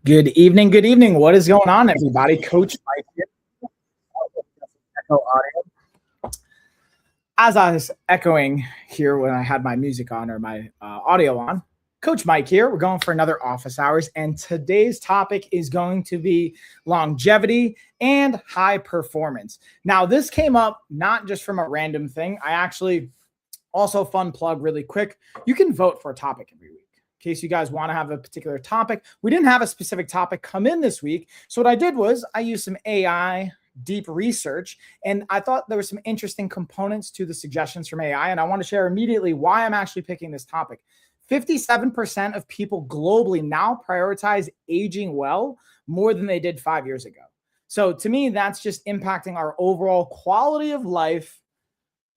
Good evening. Good evening. What is going on, everybody? Coach Mike here. Echo audio. As I was echoing here when I had my music on or my audio on, Coach Mike here. We're going for another office hours, and today's topic is going to be longevity and high performance. Now, this came up not just from a random thing. I actually also fun plug really quick. You can vote for a topic every week. In case you guys want to have a particular topic. We didn't have a specific topic come in this week. So what I did was I used some AI deep research, and I thought there were some interesting components to the suggestions from AI. And I want to share immediately why I'm actually picking this topic. 57% of people globally now prioritize aging well more than they did 5 years ago. So to me, that's just impacting our overall quality of life,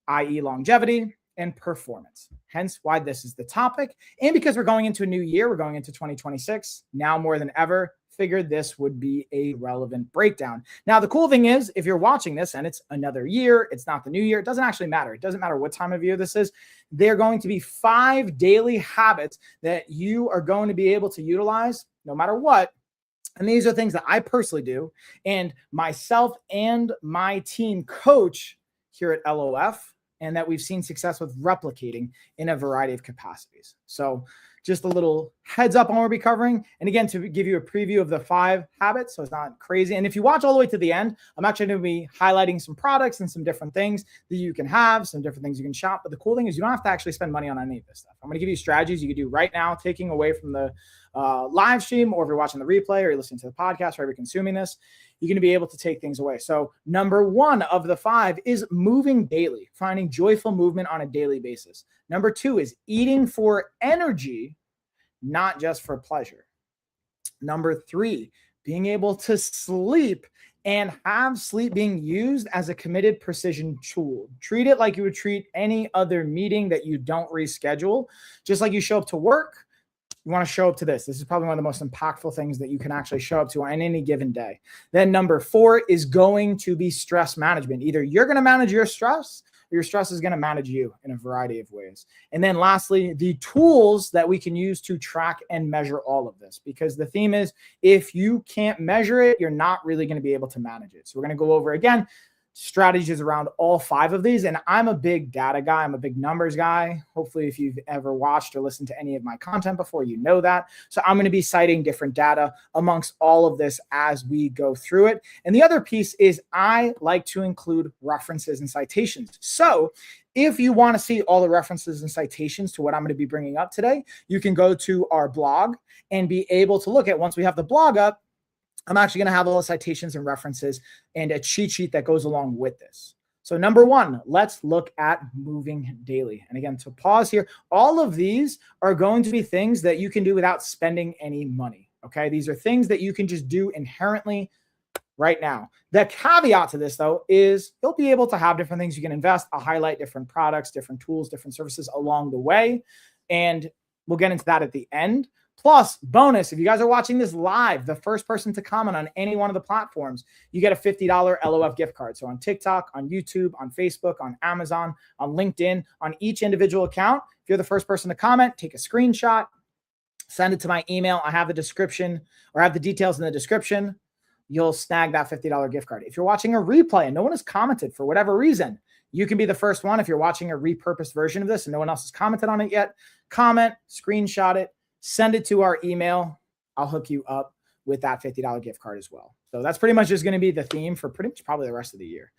i.e. longevity and performance. Hence why this is the topic. And because we're going into a new year, we're going into 2026, now more than ever, figured this would be a relevant breakdown. Now, the cool thing is, if you're watching this and it's another year, it's not the new year, it doesn't actually matter. It doesn't matter what time of year this is. They're going to be 5 daily habits that you are going to be able to utilize no matter what. And these are things that I personally do, and myself and my team coach here at LOF, and that we've seen success with replicating in a variety of capacities. So just a little heads up on what we'll be covering. And again, to give you a preview of the 5 habits, so it's not crazy. And if you watch all the way to the end, I'm actually going to be highlighting some products and some different things that you can have, some different things you can shop. But the cool thing is you don't have to actually spend money on any of this stuff. I'm going to give you strategies you can do right now, taking away from the live stream, or if you're watching the replay or you're listening to the podcast, or you're consuming this, you're going to be able to take things away. So number 1 of the 5 is moving daily, finding joyful movement on a daily basis. Number 2 is eating for energy, not just for pleasure. Number 3, being able to sleep and have sleep being used as a committed precision tool. Treat it like you would treat any other meeting that you don't reschedule. Just like you show up to work, you want to show up to this. This is probably one of the most impactful things that you can actually show up to on any given day. Then number 4 is going to be stress management. Either you're going to manage your stress, or your stress is going to manage you in a variety of ways. And then lastly, the tools that we can use to track and measure all of this. Because the theme is, if you can't measure it, you're not really going to be able to manage it. So we're going to go over again strategies around all 5 of these. And I'm a big data guy. I'm a big numbers guy. Hopefully, if you've ever watched or listened to any of my content before, you know that. So I'm going to be citing different data amongst all of this as we go through it. And the other piece is I like to include references and citations. So if you want to see all the references and citations to what I'm going to be bringing up today, you can go to our blog and be able to look at, once we have the blog up, I'm actually going to have all the citations and references and a cheat sheet that goes along with this. So number 1, let's look at moving daily. And again, to pause here, all of these are going to be things that you can do without spending any money. Okay. These are things that you can just do inherently right now. The caveat to this, though, is you'll be able to have different things you can invest. I'll highlight different products, different tools, different services along the way. And we'll get into that at the end. Plus, bonus, if you guys are watching this live, the first person to comment on any one of the platforms, you get a $50 LOF gift card. So on TikTok, on YouTube, on Facebook, on Amazon, on LinkedIn, on each individual account, if you're the first person to comment, take a screenshot, send it to my email. I have the description, or I have the details in the description. You'll snag that $50 gift card. If you're watching a replay and no one has commented for whatever reason, you can be the first one. If you're watching a repurposed version of this and no one else has commented on it yet, comment, screenshot it, send it to our email. I'll hook you up with that $50 gift card as well. So that's pretty much just going to be the theme for pretty much probably the rest of the year.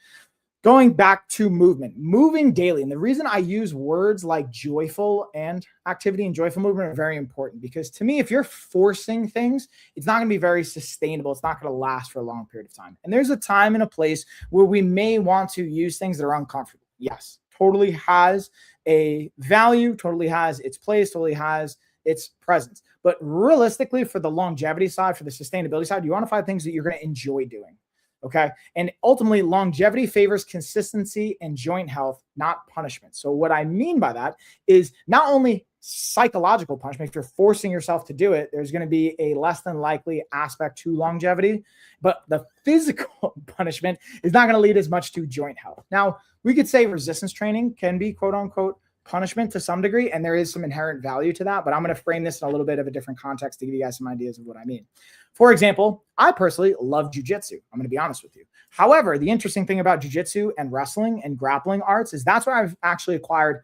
Going back to moving daily. And the reason I use words like joyful and activity and joyful movement are very important, because to me, if you're forcing things, it's not going to be very sustainable. It's not going to last for a long period of time. And there's a time and a place where we may want to use things that are uncomfortable. Yes, totally has a value, totally has its place, totally has its presence. But realistically, for the longevity side, for the sustainability side, you want to find things that you're going to enjoy doing. Okay. And ultimately, longevity favors consistency and joint health, not punishment. So what I mean by that is not only psychological punishment. If you're forcing yourself to do it, there's going to be a less than likely aspect to longevity, but the physical punishment is not going to lead as much to joint health. Now, we could say resistance training can be quote unquote punishment to some degree, and there is some inherent value to that, but I'm going to frame this in a little bit of a different context to give you guys some ideas of what I mean. For example, I personally love jujitsu. I'm going to be honest with you. However, the interesting thing about jujitsu and wrestling and grappling arts is that's where I've actually acquired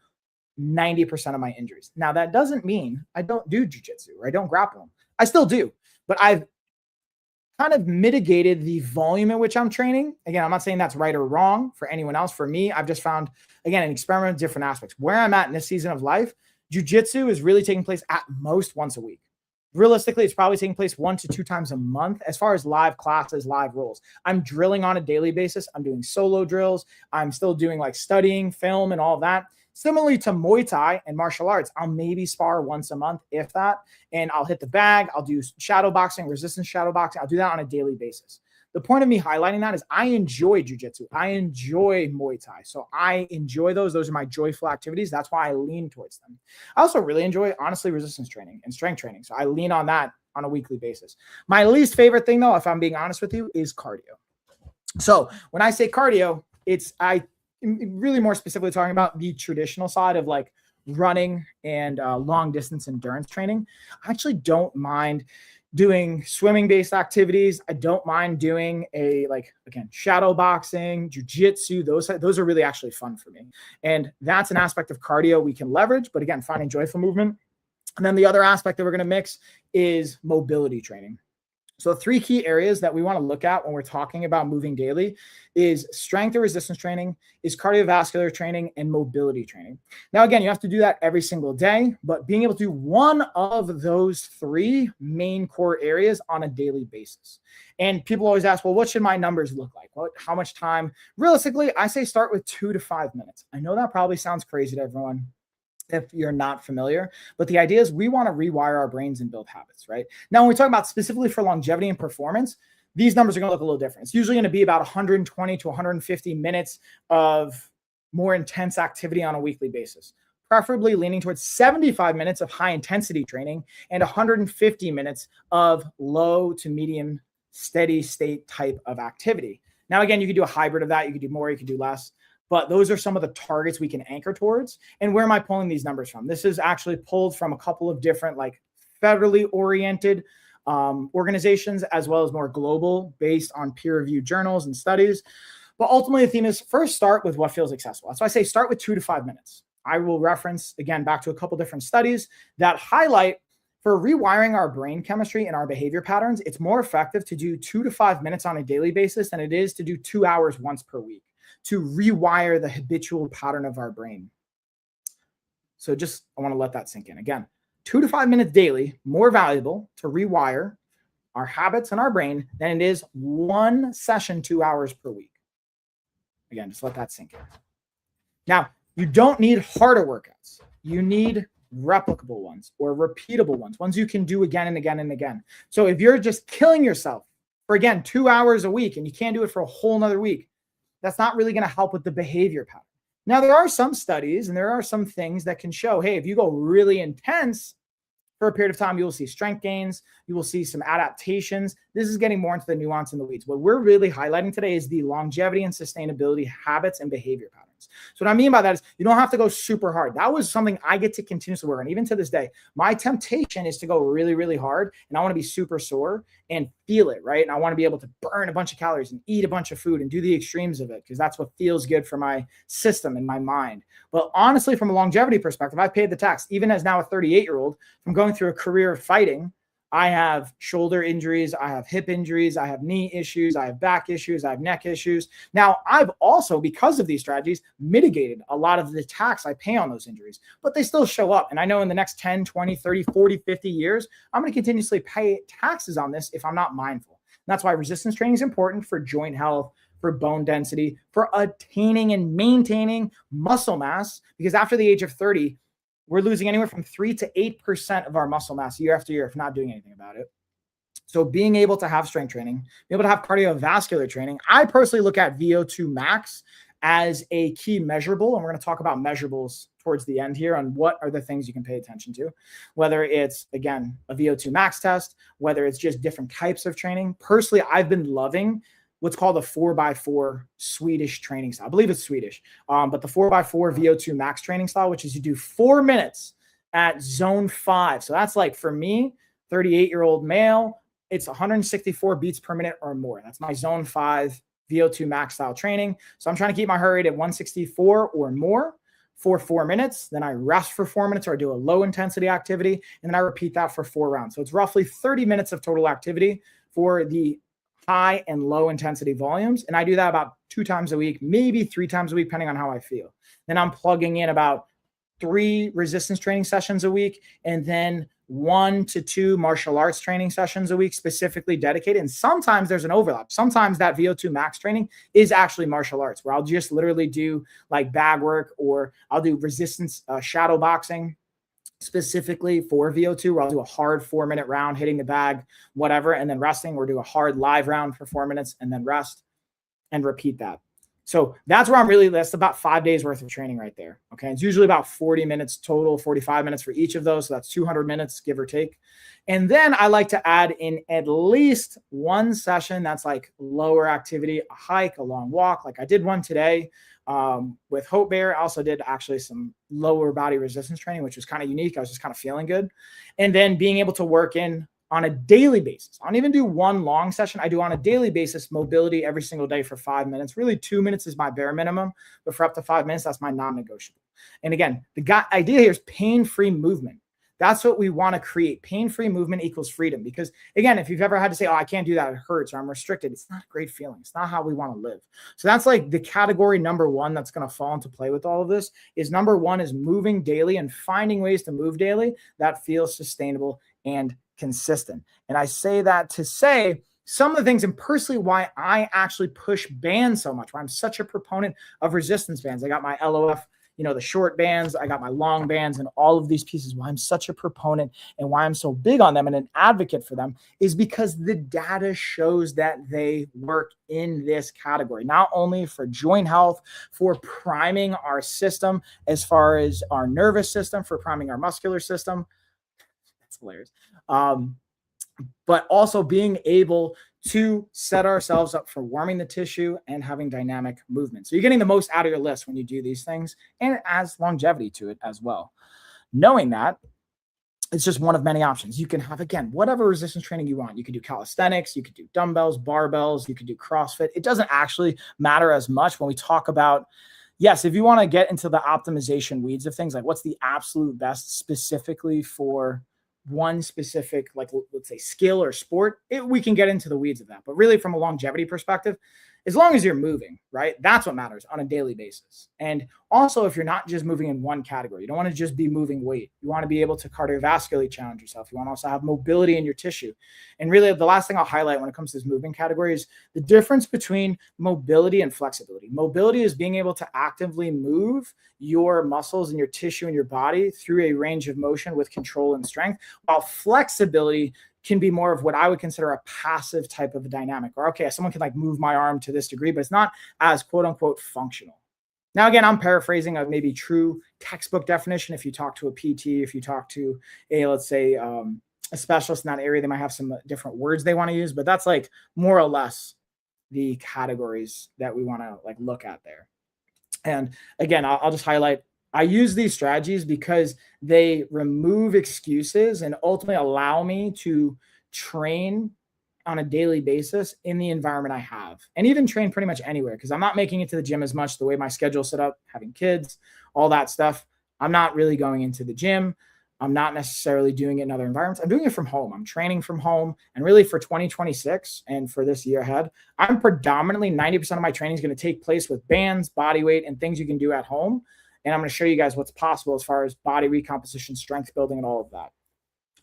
90% of my injuries. Now, that doesn't mean I don't do jujitsu or I don't grapple them. I still do, but I've kind of mitigated the volume in which I'm training. Again, I'm not saying that's right or wrong for anyone else. For me, I've just found, again, an experiment of different aspects. Where I'm at in this season of life, jiu-jitsu is really taking place at most once a week. Realistically, it's probably taking place 1 to 2 times a month as far as live classes, live roles. I'm drilling on a daily basis. I'm doing solo drills. I'm still doing like studying, film, and all that. Similarly to Muay Thai and martial arts, I'll maybe spar once a month, if that, and I'll hit the bag. I'll do shadow boxing, resistance shadow boxing. I'll do that on a daily basis. The point of me highlighting that is I enjoy jiu-jitsu. I enjoy Muay Thai. So I enjoy those. Those are my joyful activities. That's why I lean towards them. I also really enjoy, honestly, resistance training and strength training. So I lean on that on a weekly basis. My least favorite thing, though, if I'm being honest with you, is cardio. So when I say cardio, I really more specifically talking about the traditional side of like running and long distance endurance training. I actually don't mind doing swimming based activities. I don't mind doing shadow boxing, jujitsu. Those are really actually fun for me. And that's an aspect of cardio we can leverage, but again, finding joyful movement. And then the other aspect that we're going to mix is mobility training. So 3 key areas that we want to look at when we're talking about moving daily is strength or resistance training, is cardiovascular training, and mobility training. Now, again, you have to do that every single day, but being able to do one of those 3 main core areas on a daily basis. And people always ask, well, what should my numbers look like? How much time? Realistically, I say start with 2 to 5 minutes. I know that probably sounds crazy to everyone if you're not familiar, but the idea is we want to rewire our brains and build habits, right? Now, when we talk about specifically for longevity and performance, these numbers are going to look a little different. It's usually going to be about 120 to 150 minutes of more intense activity on a weekly basis, preferably leaning towards 75 minutes of high intensity training and 150 minutes of low to medium steady state type of activity. Now, again, you could do a hybrid of that. You could do more, you could do less. But those are some of the targets we can anchor towards. And where am I pulling these numbers from? This is actually pulled from a couple of different like federally oriented organizations, as well as more global based on peer-reviewed journals and studies. But ultimately, the theme is first start with what feels accessible. That's why I say start with 2 to 5 minutes. I will reference, again, back to a couple different studies that highlight for rewiring our brain chemistry and our behavior patterns, it's more effective to do 2 to 5 minutes on a daily basis than it is to do 2 hours once per week, to rewire the habitual pattern of our brain. So I want to let that sink in. Again, 2 to 5 minutes daily, more valuable to rewire our habits and our brain than it is 1 session, 2 hours per week. Again, just let that sink in. Now, you don't need harder workouts. You need replicable ones or repeatable ones you can do again and again and again. So if you're just killing yourself for, again, 2 hours a week and you can't do it for a whole nother week, that's not really going to help with the behavior pattern. Now, there are some studies and there are some things that can show, hey, if you go really intense for a period of time, you will see strength gains, you will see some adaptations. This is getting more into the nuance in the weeds. What we're really highlighting today is the longevity and sustainability habits and behavior patterns. So what I mean by that is you don't have to go super hard. That was something I get to continuously work on. Even to this day, my temptation is to go really, really hard, and I want to be super sore and feel it, right? And I want to be able to burn a bunch of calories and eat a bunch of food and do the extremes of it because that's what feels good for my system and my mind. But honestly, from a longevity perspective, I've paid the tax. Even as now a 38-year-old, from going through a career of fighting, I have shoulder injuries, I have hip injuries, I have knee issues, I have back issues, I have neck issues. Now, I've also, because of these strategies, mitigated a lot of the tax I pay on those injuries, but they still show up. And I know in the next 10, 20, 30, 40, 50 years, I'm going to continuously pay taxes on this if I'm not mindful. And that's why resistance training is important for joint health, for bone density, for attaining and maintaining muscle mass, because after the age of 30, we're losing anywhere from 3 to 8% of our muscle mass year after year if not doing anything about it. So being able to have strength training, be able to have cardiovascular training. I personally look at VO2 max as a key measurable, and we're going to talk about measurables towards the end here on what are the things you can pay attention to, whether it's, again, a VO2 max test, whether it's just different types of training. Personally, I've been loving what's called a 4x4 Swedish training style. I believe it's Swedish, but the 4x4 VO2 max training style, which is you do 4 minutes at zone 5. So that's like, for me, 38-year-old male, it's 164 beats per minute or more. That's my zone 5 VO2 max style training. So I'm trying to keep my heart rate at 164 or more for 4 minutes. Then I rest for 4 minutes, or I do a low intensity activity, and then I repeat that for 4 rounds. So it's roughly 30 minutes of total activity for the high and low intensity volumes. And I do that about 2 times a week, maybe 3 times a week, depending on how I feel. Then I'm plugging in about 3 resistance training sessions a week, and then 1 to 2 martial arts training sessions a week, specifically dedicated. And sometimes there's an overlap. Sometimes that VO2 max training is actually martial arts, where I'll just literally do like bag work, or I'll do resistance shadow boxing specifically for VO2, where I'll do a hard 4-minute round, hitting the bag, whatever, and then resting, or do a hard live round for 4 minutes and then rest and repeat that. So that's where that's about 5 days worth of training right there. Okay. It's usually about 40 minutes total, 45 minutes for each of those. So that's 200 minutes, give or take. And then I like to add in at least 1 session that's like lower activity, a hike, a long walk. Like I did one today with Hope Bear. I also did actually some lower body resistance training, which was kind of unique. I was just kind of feeling good. And then being able to work in on a daily basis. I don't even do one long session. I do on a daily basis mobility every single day for 5 minutes. Really, 2 minutes is my bare minimum, but for up to 5 minutes, that's my non-negotiable. And again, the idea here is pain-free movement. That's what we want to create. Pain-free movement equals freedom. Because again, if you've ever had to say, oh, I can't do that, it hurts, or I'm restricted, it's not a great feeling. It's not how we want to live. So that's like the category number 1 that's going to fall into play with all of this is number 1 is moving daily and finding ways to move daily that feels sustainable and consistent. And I say that to say some of the things, and personally why I actually push bands so much, why I'm such a proponent of resistance bands. I got my LOF, the short bands, I got my long bands, and all of these pieces. Why I'm such a proponent and why I'm so big on them and an advocate for them is because the data shows that they work in this category, not only for joint health, for priming our system as far as our nervous system, for priming our muscular system. That's hilarious. But also being able to set ourselves up for warming the tissue and having dynamic movement. So you're getting the most out of your list when you do these things, and it adds longevity to it as well. Knowing that, it's just one of many options. You can have, again, whatever resistance training you want. You could do calisthenics, you could do dumbbells, barbells, you could do CrossFit. It doesn't actually matter as much when we talk about, yes, if you want to get into the optimization weeds of things, like what's the absolute best specifically for one specific, like let's say skill or sport, we can get into the weeds of that. But really from a longevity perspective, as long as you're moving, right? That's what matters on a daily basis. And also, if you're not just moving in one category, you don't want to just be moving weight. You want to be able to cardiovascularly challenge yourself. You want to also have mobility in your tissue. And really, the last thing I'll highlight when it comes to this moving category is the difference between mobility and flexibility. Mobility is being able to actively move your muscles and your tissue and your body through a range of motion with control and strength, while flexibility can be more of what I would consider a passive type of a dynamic. Or, okay, someone can like move my arm to this degree, but it's not as quote unquote functional. Now, again, I'm paraphrasing a maybe true textbook definition. If you talk to a PT, if you talk to let's say a specialist in that area, they might have some different words they want to use, but that's like more or less the categories that we want to like look at there. And again, I'll just highlight, I use these strategies because they remove excuses and ultimately allow me to train on a daily basis in the environment I have, and even train pretty much anywhere, because I'm not making it to the gym as much. The way my schedule's set up, having kids, all that stuff, I'm not really going into the gym. I'm not necessarily doing it in other environments. I'm doing it from home. I'm training from home. And really for 2026 and for this year ahead, I'm predominantly 90% of my training is going to take place with bands, body weight, and things you can do at home. And I'm going to show you guys what's possible as far as body recomposition, strength building, and all of that.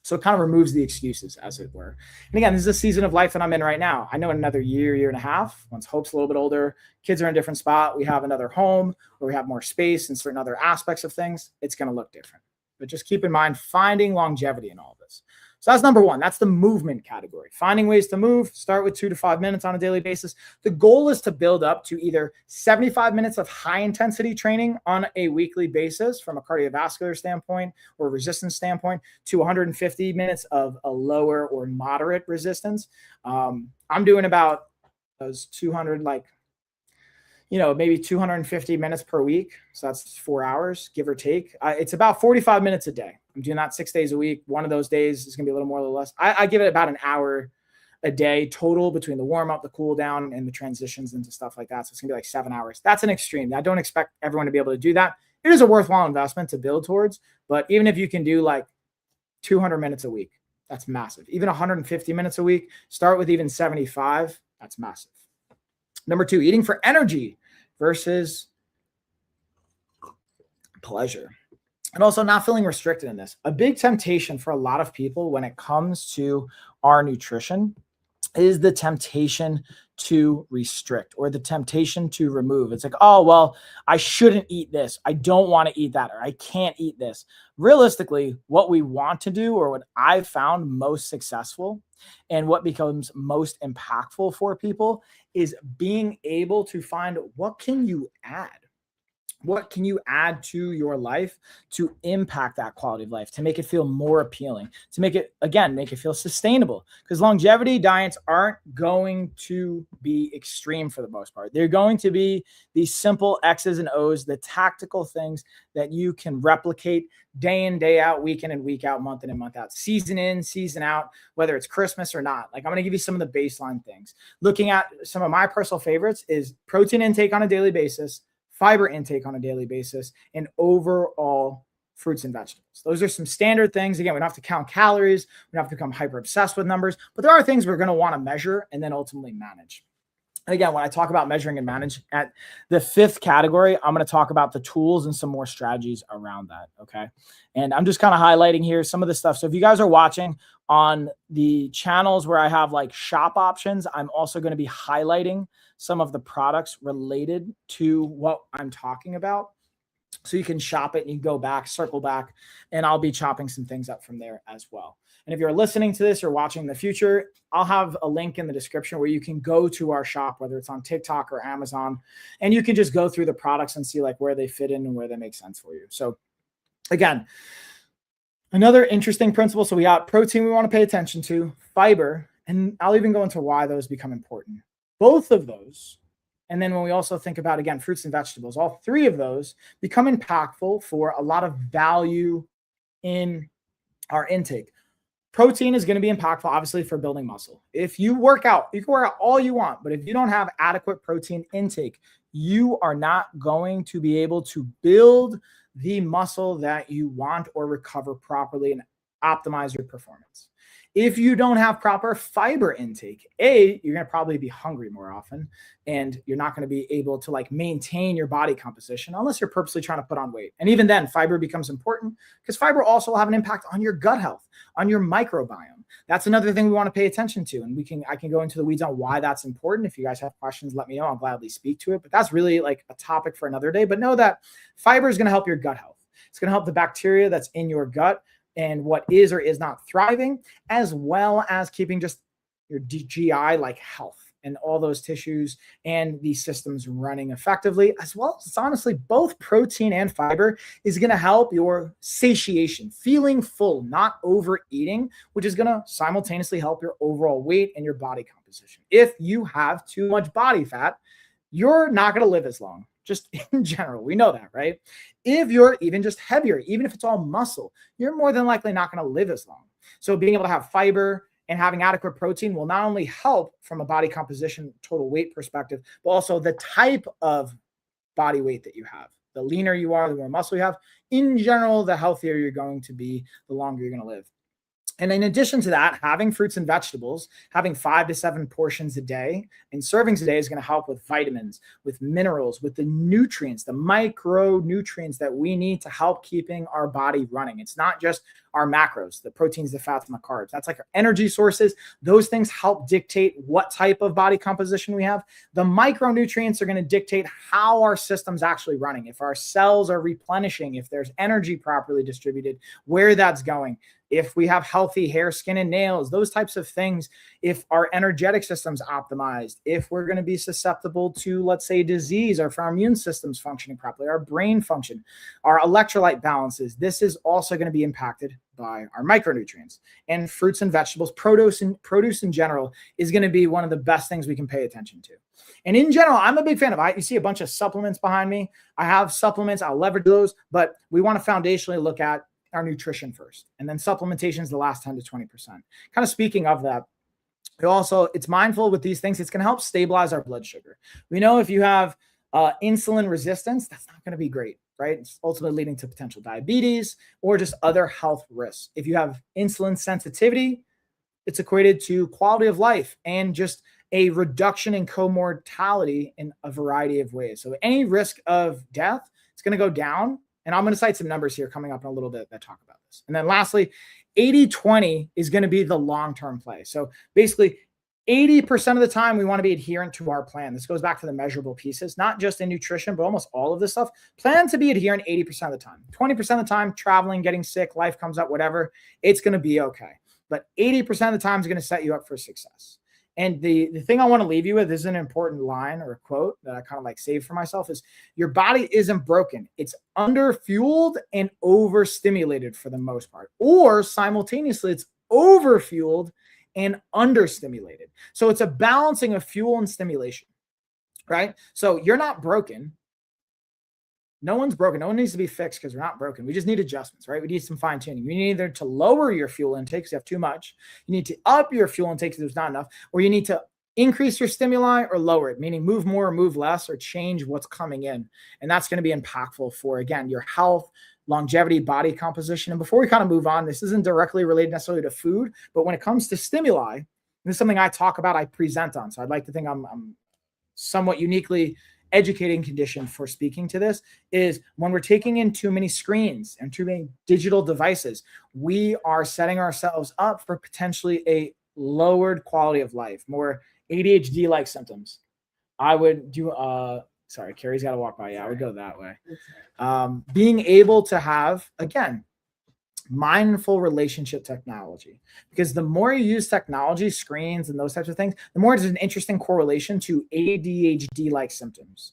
So it kind of removes the excuses, as it were. And again, this is a season of life that I'm in right now. I know in another year and a half, once Hope's a little bit older, kids are in a different spot, we have another home where we have more space and certain other aspects of things, it's going to look different. But just keep in mind finding longevity in all of this. So that's number 1. That's the movement category. Finding ways to move. Start with 2 to 5 minutes on a daily basis. The goal is to build up to either 75 minutes of high intensity training on a weekly basis from a cardiovascular standpoint or resistance standpoint, to 150 minutes of a lower or moderate resistance. I'm doing about those 200, like, maybe 250 minutes per week. So that's 4 hours, give or take. It's about 45 minutes a day. I'm doing that 6 days a week. One of those days is going to be a little more or less. I give it about an hour a day total between the warm up, the cool down, and the transitions into stuff like that. So it's going to be like 7 hours. That's an extreme. I don't expect everyone to be able to do that. It is a worthwhile investment to build towards. But even if you can do like 200 minutes a week, that's massive. Even 150 minutes a week, start with even 75. That's massive. Number 2, eating for energy versus pleasure. And also not feeling restricted in this. A big temptation for a lot of people when it comes to our nutrition is the temptation to restrict or the temptation to remove. It's like, oh, well, I shouldn't eat this. I don't want to eat that, or I can't eat this. Realistically, what we want to do, or what I've found most successful and what becomes most impactful for people, is being able to find what can you add? What can you add to your life to impact that quality of life, to make it feel more appealing, to make it feel sustainable? Because longevity diets aren't going to be extreme for the most part. They're going to be these simple X's and O's, the tactical things that you can replicate day in, day out, week in and week out, month in and month out, season in, season out, whether it's Christmas or not. Like, I'm going to give you some of the baseline things. Looking at some of my personal favorites is protein intake on a daily basis, fiber intake on a daily basis, and overall fruits and vegetables. Those are some standard things. Again, we don't have to count calories. We don't have to become hyper obsessed with numbers, but there are things we're going to want to measure and then ultimately manage. And again, when I talk about measuring and manage, at the 5th category, I'm going to talk about the tools and some more strategies around that. Okay. And I'm just kind of highlighting here some of the stuff. So if you guys are watching on the channels where I have like shop options, I'm also going to be highlighting some of the products related to what I'm talking about. So you can shop it and you can go back, circle back, and I'll be chopping some things up from there as well. And if you're listening to this or watching in the future, I'll have a link in the description where you can go to our shop, whether it's on TikTok or Amazon, and you can just go through the products and see like where they fit in and where they make sense for you. So again, another interesting principle. So we got protein we want to pay attention to, fiber, and I'll even go into why those become important. Both of those. And then when we also think about, again, fruits and vegetables, all 3 of those become impactful for a lot of value in our intake. Protein is going to be impactful, obviously, for building muscle. If you work out, you can work out all you want, but if you don't have adequate protein intake, you are not going to be able to build the muscle that you want or recover properly and optimize your performance. If you don't have proper fiber intake, you're going to probably be hungry more often, and you're not going to be able to like maintain your body composition unless you're purposely trying to put on weight. And even then, fiber becomes important because fiber also will have an impact on your gut health, on your microbiome. That's another thing we want to pay attention to. And I can go into the weeds on why that's important. If you guys have questions, let me know. I'll gladly speak to it. But that's really like a topic for another day. But know that fiber is going to help your gut health. It's going to help the bacteria that's in your gut and what is or is not thriving, as well as keeping just your GI like health and all those tissues and these systems running effectively, as well as honestly, both protein and fiber is going to help your satiation, feeling full, not overeating, which is going to simultaneously help your overall weight and your body composition. If you have too much body fat, you're not going to live as long. Just in general, we know that, right? If you're even just heavier, even if it's all muscle, you're more than likely not going to live as long. So being able to have fiber and having adequate protein will not only help from a body composition, total weight perspective, but also the type of body weight that you have. The leaner you are, the more muscle you have. In general, the healthier you're going to be, the longer you're going to live. And in addition to that, having fruits and vegetables, having 5 to 7 portions a day and servings a day is going to help with vitamins, with minerals, with the nutrients, the micronutrients that we need to help keeping our body running. It's not just our macros, the proteins, the fats, and the carbs. That's like our energy sources. Those things help dictate what type of body composition we have. The micronutrients are going to dictate how our system's actually running. If our cells are replenishing, if there's energy properly distributed, where that's going. If we have healthy hair, skin, and nails, those types of things, if our energetic system's optimized, if we're going to be susceptible to, let's say, disease, or if our immune system's functioning properly, our brain function, our electrolyte balances, this is also going to be impacted by our micronutrients. And fruits and vegetables, produce in general is going to be one of the best things we can pay attention to. And in general, I'm a big fan of, you see a bunch of supplements behind me. I have supplements, I'll leverage those, but we want to foundationally look at our nutrition first. And then supplementation is the last 10 to 20%. Kind of speaking of that, it's mindful with these things. It's going to help stabilize our blood sugar. We know if you have insulin resistance, that's not going to be great, right? It's ultimately leading to potential diabetes or just other health risks. If you have insulin sensitivity, it's equated to quality of life and just a reduction in comortality in a variety of ways. So any risk of death, it's going to go down. And I'm going to cite some numbers here coming up in a little bit that talk about this. And then lastly, 80-20 is going to be the long-term play. So basically 80% of the time we want to be adherent to our plan. This goes back to the measurable pieces, not just in nutrition, but almost all of this stuff. Plan to be adherent 80% of the time. 20% of the time, traveling, getting sick, life comes up, whatever, it's going to be okay. But 80% of the time is going to set you up for success. And the thing I want to leave you with, this is an important line or a quote that I kind of like saved for myself, is your body isn't broken. It's underfueled and overstimulated for the most part. Or simultaneously, it's overfueled and understimulated. So it's a balancing of fuel and stimulation, right? So you're not broken. No one's broken. No one needs to be fixed because we're not broken. We just need adjustments, right? We need some fine tuning. You need either to lower your fuel intake because you have too much. You need to up your fuel intake because there's not enough, or you need to increase your stimuli or lower it, meaning move more or move less or change what's coming in. And that's going to be impactful for, again, your health, longevity, body composition. And before we kind of move on, this isn't directly related necessarily to food, but when it comes to stimuli, this is something I talk about, I present on. So I'd like to think I'm somewhat uniquely educating condition for speaking to this, is when we're taking in too many screens and too many digital devices, we are setting ourselves up for potentially a lowered quality of life, more ADHD-like symptoms. I would do, sorry, Carrie's got to walk by. Yeah, I would go that way. Being able to have, again, mindful relationship technology, because the more you use technology, screens and those types of things, the more there's an interesting correlation to ADHD-like symptoms.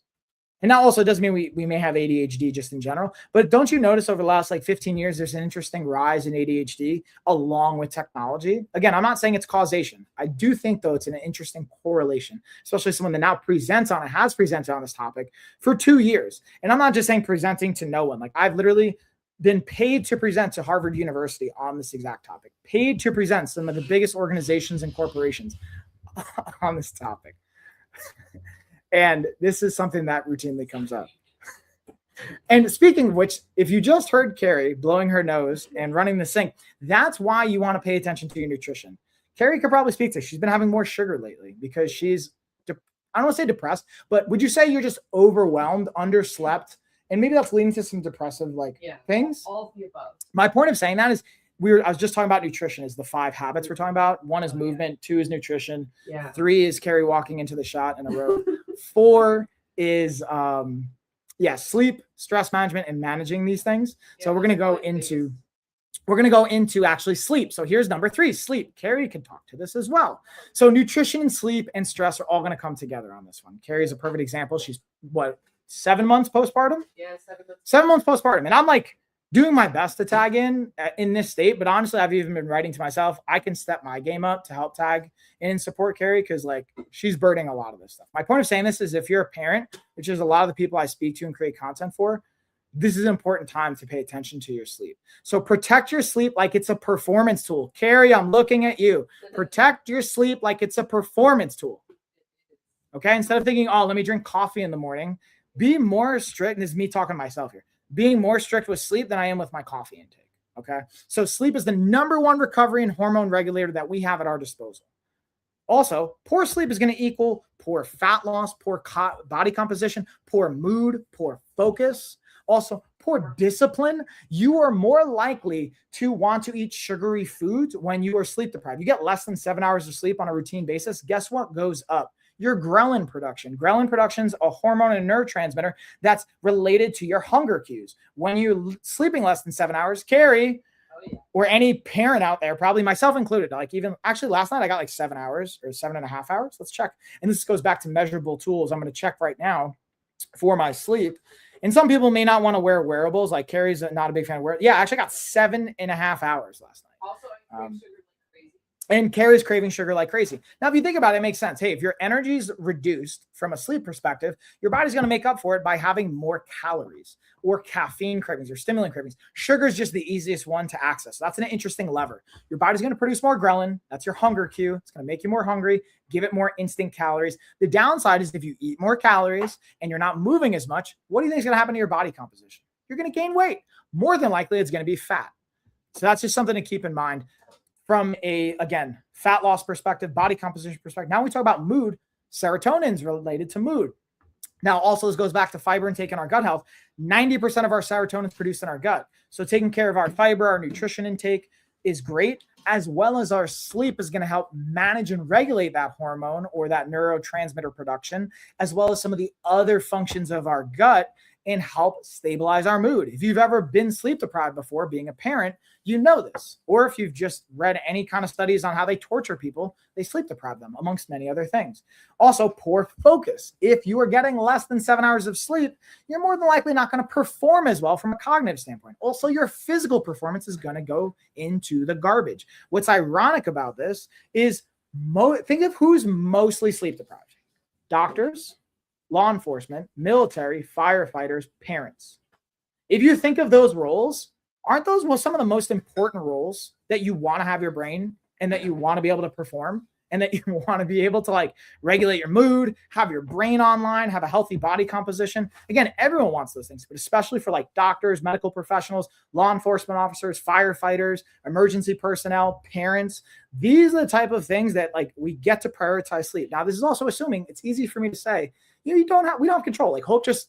And that also doesn't mean we may have ADHD just in general, but don't you notice over the last 15 years, there's an interesting rise in ADHD along with technology? Again, I'm not saying it's causation. I do think though, it's an interesting correlation, especially someone that now has presented on this topic for 2 years. And I'm not just saying presenting to no one. Like I've literally been paid to present to Harvard University on this exact topic, paid to present some of the biggest organizations and corporations on this topic. And this is something that routinely comes up. And speaking of which, if you just heard Carrie blowing her nose and running the sink, that's why you want to pay attention to your nutrition. Carrie could probably speak to, she's been having more sugar lately because she's, I don't want to say depressed, but would you say you're just overwhelmed, underslept? And maybe that's leading to some depressive things. All of the above. My point of saying that is I was just talking about nutrition is the 5 habits we're talking about. 1 is movement, 2 is nutrition, 3 is Carrie walking into the shot in a row. 4 is sleep, stress management, and managing these things. So we're gonna go into actually sleep. So here's number 3, sleep. Carrie can talk to this as well. So nutrition, sleep, and stress are all gonna come together on this one. Carrie is a perfect example. She's 7 months postpartum? Yeah, 7 months. 7 months postpartum. And I'm like doing my best to tag in this state. But honestly, I've even been writing to myself, I can step my game up to help tag in and support Carrie because she's burdening a lot of this stuff. My point of saying this is if you're a parent, which is a lot of the people I speak to and create content for, this is an important time to pay attention to your sleep. So protect your sleep like it's a performance tool. Carrie, I'm looking at you. Protect your sleep like it's a performance tool. Okay? Instead of thinking, let me drink coffee in the morning, be more strict. And this is me talking to myself here. Being more strict with sleep than I am with my coffee intake. Okay. So sleep is the number 1 recovery and hormone regulator that we have at our disposal. Also, poor sleep is going to equal poor fat loss, poor body composition, poor mood, poor focus, also poor discipline. You are more likely to want to eat sugary foods when you are sleep deprived. You get less than 7 hours of sleep on a routine basis. Guess what goes up? Your ghrelin production. Ghrelin production is a hormone and neurotransmitter that's related to your hunger cues. When you're sleeping less than 7 hours, Carrie, or any parent out there, probably myself included, actually last night I got 7 hours or 7.5 hours. Let's check. And this goes back to measurable tools. I'm going to check right now for my sleep. And some people may not want to wear wearables. Like Carrie's not a big fan of wearables. Yeah, I actually got 7.5 hours last night. Also, and Carrie's craving sugar like crazy. Now, if you think about it, it makes sense. Hey, if your energy is reduced from a sleep perspective, your body's going to make up for it by having more calories or caffeine cravings or stimulant cravings. Sugar is just the easiest one to access. So that's an interesting lever. Your body's going to produce more ghrelin. That's your hunger cue. It's going to make you more hungry, give it more instant calories. The downside is if you eat more calories and you're not moving as much, what do you think is going to happen to your body composition? You're going to gain weight. More than likely, it's going to be fat. So that's just something to keep in mind. From a, again, fat loss perspective, body composition perspective. Now we talk about mood. Serotonin's related to mood. Now, also, this goes back to fiber intake and our gut health. 90% of our serotonin is produced in our gut. So taking care of our fiber, our nutrition intake is great, as well as our sleep is going to help manage and regulate that hormone or that neurotransmitter production, as well as some of the other functions of our gut and help stabilize our mood. If you've ever been sleep deprived before, being a parent, you know this. Or if you've just read any kind of studies on how they torture people, they sleep deprive them, amongst many other things. Also, poor focus. If you are getting less than 7 hours of sleep, you're more than likely not going to perform as well from a cognitive standpoint. Also, your physical performance is going to go into the garbage. What's ironic about this is think of who's mostly sleep deprived. Doctors, law enforcement, military, firefighters, parents. If you think of those roles, aren't those some of the most important roles that you want to have your brain and that you want to be able to perform and that you want to be able to like regulate your mood, have your brain online, have a healthy body composition? Again, everyone wants those things, but especially for like doctors, medical professionals, law enforcement officers, firefighters, emergency personnel, parents. These are the type of things that like we get to prioritize sleep. Now, this is also assuming it's easy for me to say, we don't have control. Like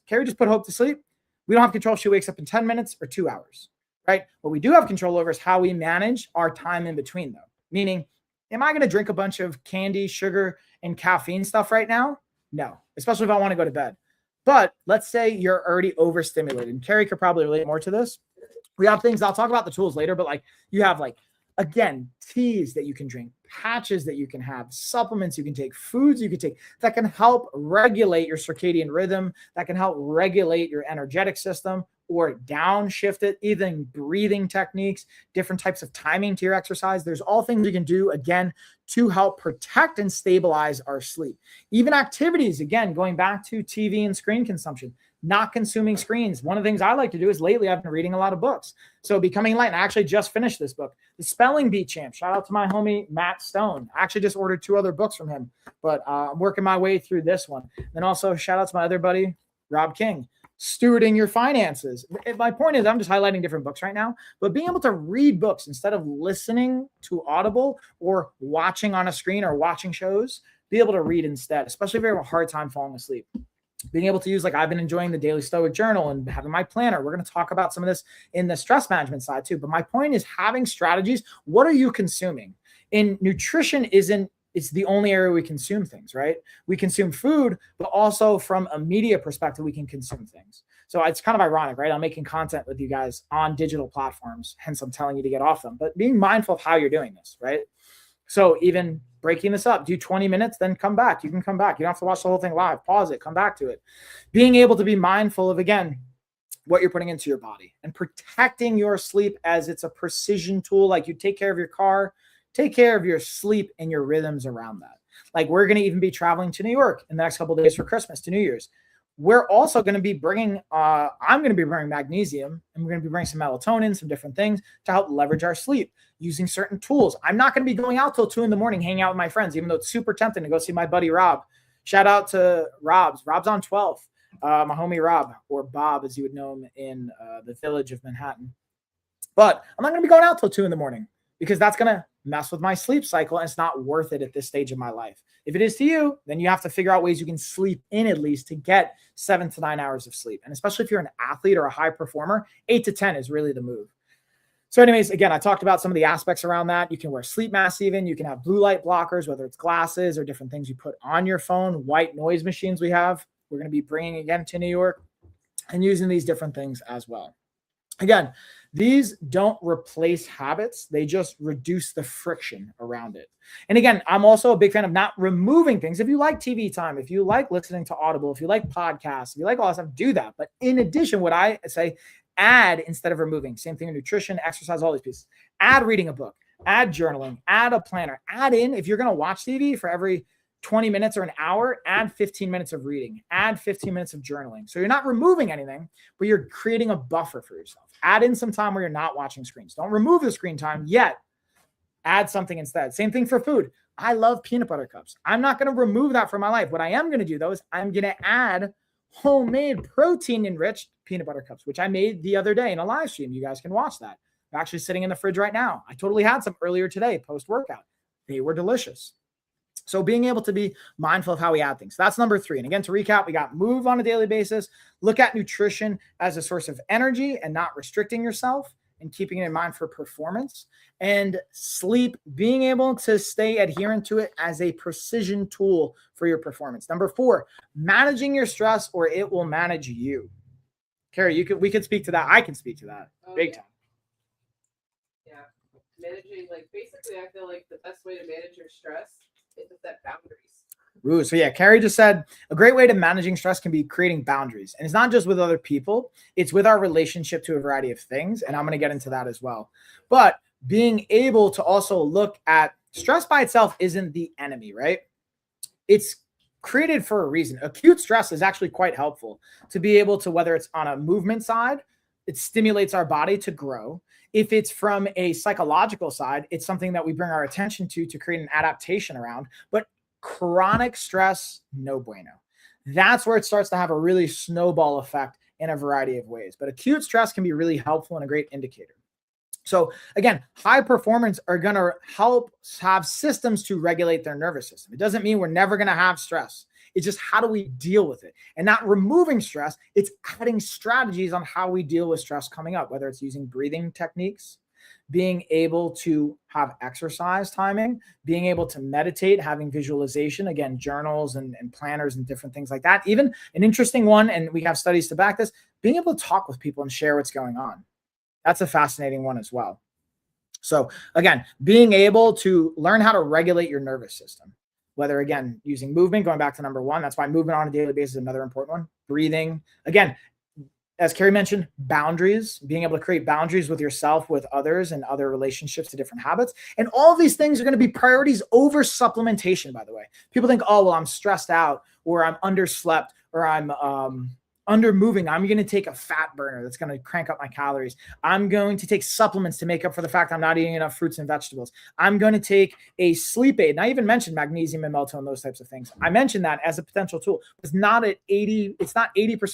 Carrie just put Hope to sleep. We don't have control if she wakes up in 10 minutes or 2 hours, right? What we do have control over is how we manage our time in between though. Meaning, am I going to drink a bunch of candy, sugar, and caffeine stuff right now? No, especially if I want to go to bed. But let's say you're already overstimulated. And Carrie could probably relate more to this. We have things, I'll talk about the tools later, but like you have like, again, teas that you can drink, patches that you can have, supplements you can take, foods you can take that can help regulate your circadian rhythm, that can help regulate your energetic system or downshift it, even breathing techniques, different types of timing to your exercise. There's all things you can do, again, to help protect and stabilize our sleep. Even activities, again, going back to TV and screen consumption, not consuming screens. One of the things I like to do is lately I've been reading a lot of books. So Becoming Enlightened, I actually just finished this book, The Spelling Bee Champ. Shout out to my homie, Matt Stone. I actually just ordered 2 other books from him, but I'm working my way through this one. And also shout out to my other buddy, Rob King, Stewarding Your Finances. My point is I'm just highlighting different books right now, but being able to read books instead of listening to Audible or watching on a screen or watching shows, be able to read instead, especially if you have a hard time falling asleep. Being able to use, like I've been enjoying the Daily Stoic Journal and having my planner. We're going to talk about some of this in the stress management side too. But my point is having strategies. What are you consuming? In nutrition it's the only area we consume things, right? We consume food, but also from a media perspective, we can consume things. So it's kind of ironic, right? I'm making content with you guys on digital platforms, hence I'm telling you to get off them, but being mindful of how you're doing this, right? So even breaking this up, do 20 minutes, then come back. You can come back. You don't have to watch the whole thing live. Pause it, come back to it. Being able to be mindful of, again, what you're putting into your body and protecting your sleep as it's a precision tool. Like you take care of your car, take care of your sleep and your rhythms around that. Like we're going to even be traveling to New York in the next couple of days for Christmas to New Year's. We're also going to be bringing, I'm going to be bringing magnesium, and we're going to be bringing some melatonin, some different things to help leverage our sleep using certain tools. I'm not going to be going out till 2 a.m, hanging out with my friends, even though it's super tempting to go see my buddy Rob. Shout out to Rob's on 12th, my homie Rob, or Bob, as you would know him in the village of Manhattan. But I'm not going to be going out till 2 a.m. because that's going to mess with my sleep cycle, and it's not worth it at this stage of my life. If it is to you, then you have to figure out ways you can sleep in at least to get 7 to 9 hours of sleep. And especially if you're an athlete or a high performer, 8 to 10 is really the move. So anyways, again, I talked about some of the aspects around that. You can wear sleep masks even. You can have blue light blockers, whether it's glasses or different things you put on your phone, white noise machines we have. We're going to be bringing again to New York and using these different things as well. Again, these don't replace habits. They just reduce the friction around it. And again, I'm also a big fan of not removing things. If you like TV time, if you like listening to Audible, if you like podcasts, if you like all that stuff, do that. But in addition, what I say, add instead of removing. Same thing in nutrition, exercise, all these pieces. Add reading a book, add journaling, add a planner, add in, if you're going to watch TV for every 20 minutes or an hour, add 15 minutes of reading, add 15 minutes of journaling. So you're not removing anything, but you're creating a buffer for yourself. Add in some time where you're not watching screens. Don't remove the screen time yet. Add something instead. Same thing for food. I love peanut butter cups. I'm not going to remove that from my life. What I am going to do though is I'm going to add homemade protein enriched peanut butter cups, which I made the other day in a live stream. You guys can watch that. They're actually sitting in the fridge right now. I totally had some earlier today post workout. They were delicious. So being able to be mindful of how we add things. That's number 3. And again, to recap, we got move on a daily basis, look at nutrition as a source of energy and not restricting yourself and keeping it in mind for performance, and sleep, being able to stay adherent to it as a precision tool for your performance. Number 4, managing your stress or it will manage you. Carrie, we could speak to that. I can speak to that big time. Yeah. Managing, like basically I feel like the best way to manage your stress is to set boundaries. Ooh, so yeah, Carrie just said a great way to managing stress can be creating boundaries. And it's not just with other people, it's with our relationship to a variety of things. And I'm going to get into that as well. But being able to also look at stress by itself isn't the enemy, right? It's created for a reason. Acute stress is actually quite helpful to be able to, whether it's on a movement side, it stimulates our body to grow. If it's from a psychological side, it's something that we bring our attention to create an adaptation around. But chronic stress, no bueno. That's where it starts to have a really snowball effect in a variety of ways. But acute stress can be really helpful and a great indicator. So again, high performers are going to help have systems to regulate their nervous system. It doesn't mean we're never going to have stress. It's just how do we deal with it? And not removing stress, it's adding strategies on how we deal with stress coming up, whether it's using breathing techniques, being able to have exercise timing, being able to meditate, having visualization, again, journals and planners and different things like that. Even an interesting one, and we have studies to back this, being able to talk with people and share what's going on. That's a fascinating one as well. So again, being able to learn how to regulate your nervous system, whether again, using movement, going back to number 1, that's why movement on a daily basis is another important one. Breathing, again, as Carrie mentioned, boundaries, being able to create boundaries with yourself, with others, and other relationships to different habits. And all of these things are going to be priorities over supplementation, by the way. People think, oh, well, I'm stressed out, or I'm underslept, or I'm under moving. I'm going to take a fat burner that's going to crank up my calories. I'm going to take supplements to make up for the fact I'm not eating enough fruits and vegetables. I'm going to take a sleep aid. And I even mentioned magnesium and melatonin, those types of things. I mentioned that as a potential tool. It's not 80%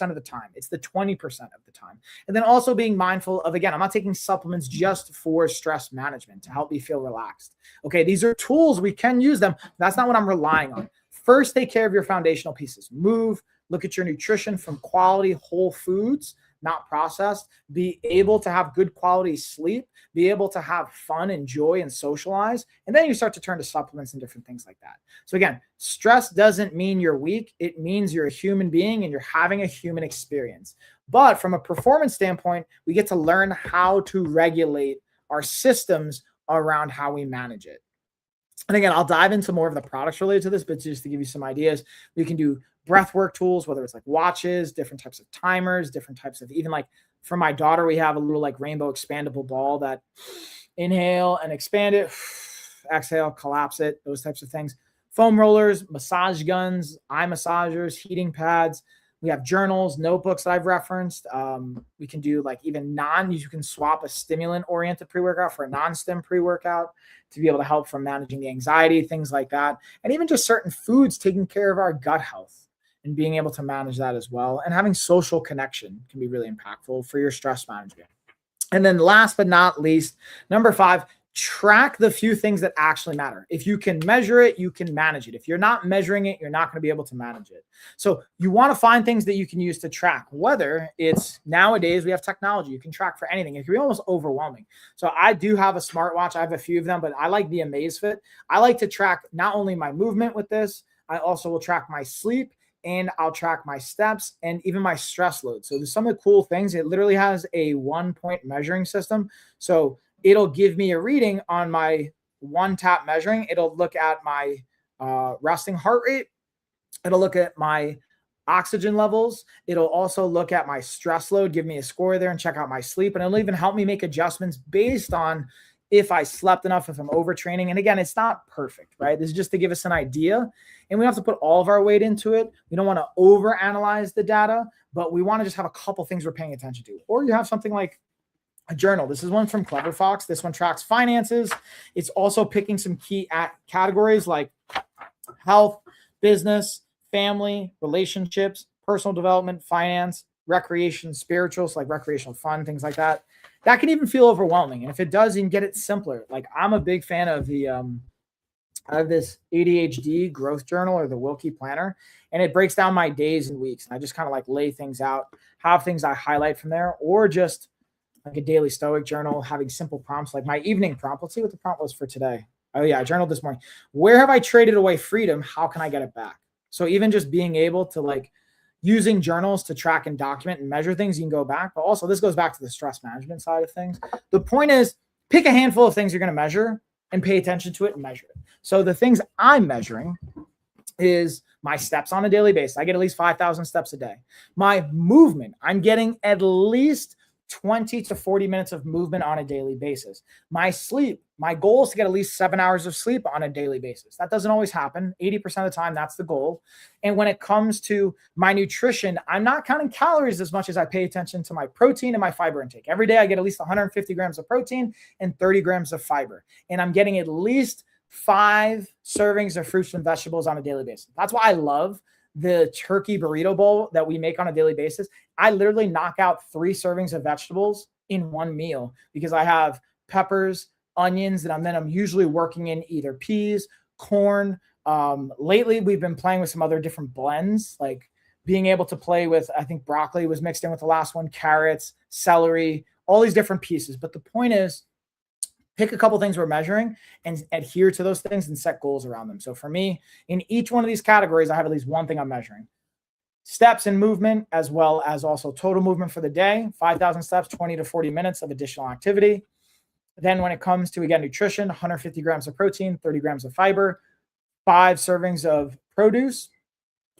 of the time. It's the 20% of the time. And then also being mindful of, again, I'm not taking supplements just for stress management to help me feel relaxed. Okay, these are tools. We can use them. That's not what I'm relying on. First, take care of your foundational pieces. Move. Look at your nutrition from quality whole foods, not processed. Be able to have good quality sleep, be able to have fun and joy and socialize. And then you start to turn to supplements and different things like that. So again, stress doesn't mean you're weak. It means you're a human being and you're having a human experience. But from a performance standpoint, we get to learn how to regulate our systems around how we manage it. And again, I'll dive into more of the products related to this, but just to give you some ideas, we can do breath work tools, whether it's like watches, different types of timers, different types of, even like for my daughter, we have a little like rainbow expandable ball that inhale and expand it, exhale, collapse it, those types of things. Foam rollers, massage guns, eye massagers, heating pads. We have journals, notebooks that I've referenced. We can do like even you can swap a stimulant oriented pre-workout for a non-stim pre-workout to be able to help from managing the anxiety, things like that. And even just certain foods, taking care of our gut health and being able to manage that as well. And having social connection can be really impactful for your stress management. And then last but not least, number 5, track the few things that actually matter. If you can measure it, you can manage it. If you're not measuring it, you're not going to be able to manage it. So you want to find things that you can use to track, whether it's nowadays we have technology, you can track for anything. It can be almost overwhelming. So I do have a smartwatch. I have a few of them, but I like the Amazfit. I like to track not only my movement with this, I also will track my sleep and I'll track my steps and even my stress load. So there's some of the cool things. It literally has a 1-point measuring system. So it'll give me a reading on my one tap measuring. It'll look at my resting heart rate. It'll look at my oxygen levels. It'll also look at my stress load, give me a score there, and check out my sleep. And it'll even help me make adjustments based on if I slept enough, if I'm overtraining. And again, it's not perfect, right? This is just to give us an idea. And we have to put all of our weight into it. We don't want to overanalyze the data, but we want to just have a couple things we're paying attention to. Or you have something like a journal. This is one from Clever Fox. This one tracks finances. It's also picking some key categories like health, business, family, relationships, personal development, finance, recreation, spirituals, like recreational fun, things like that. That can even feel overwhelming. And if it does, you can get it simpler. Like I'm a big fan of the I have this ADHD growth journal or the Wilkie planner, and it breaks down my days and weeks. And I just kind of like lay things out, have things I highlight from there, or just like a daily stoic journal, having simple prompts like my evening prompt. Let's see what the prompt was for today. Oh yeah, I journaled this morning. Where have I traded away freedom? How can I get it back? So even just being able to like using journals to track and document and measure things, you can go back. But also this goes back to the stress management side of things. The point is pick a handful of things you're going to measure and pay attention to it and measure it. So the things I'm measuring is my steps on a daily basis. I get at least 5,000 steps a day. My movement, I'm getting at least 20 to 40 minutes of movement on a daily basis. My sleep, my goal is to get at least 7 hours of sleep on a daily basis. That doesn't always happen. 80% of the time, that's the goal. And when it comes to my nutrition, I'm not counting calories as much as I pay attention to my protein and my fiber intake. Every day I get at least 150 grams of protein and 30 grams of fiber. And I'm getting at least 5 servings of fruits and vegetables on a daily basis. That's why I love the turkey burrito bowl that we make on a daily basis. I literally knock out 3 servings of vegetables in one meal because I have peppers, onions, and I'm usually working in either peas, corn. Lately, we've been playing with some other different blends, like being able to play with, I think broccoli was mixed in with the last one, carrots, celery, all these different pieces. But the point is, pick a couple things we're measuring and adhere to those things and set goals around them. So for me, in each one of these categories, I have at least one thing I'm measuring. Steps and movement, as well as also total movement for the day, 5,000 steps, 20 to 40 minutes of additional activity. Then when it comes to, again, nutrition, 150 grams of protein, 30 grams of fiber, 5 servings of produce.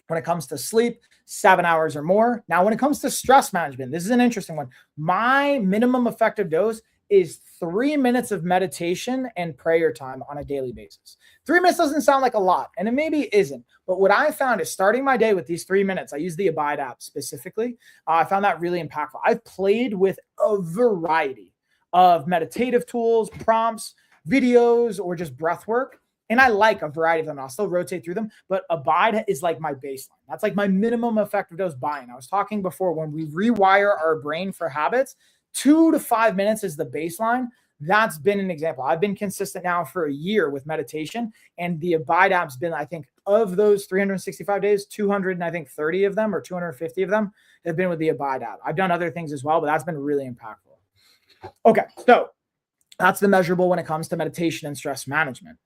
When it comes to sleep, 7 hours or more. Now, when it comes to stress management, this is an interesting one. My minimum effective dose is 3 minutes of meditation and prayer time on a daily basis. 3 minutes doesn't sound like a lot, and it maybe isn't. But what I found is starting my day with these 3 minutes, I use the Abide app specifically. I found that really impactful. I've played with a variety of meditative tools, prompts, videos, or just breath work. And I like a variety of them. I'll still rotate through them, but Abide is like my baseline. That's like my minimum effective dose buy-in. I was talking before, when we rewire our brain for habits, 2 to 5 minutes is the baseline. That's been an example. I've been consistent now for a year with meditation, and the Abide app's been, I think, of those 365 days, 230 of them or 250 of them have been with the Abide app. I've done other things as well, but that's been really impactful. Okay, so that's the measurable when it comes to meditation and stress management.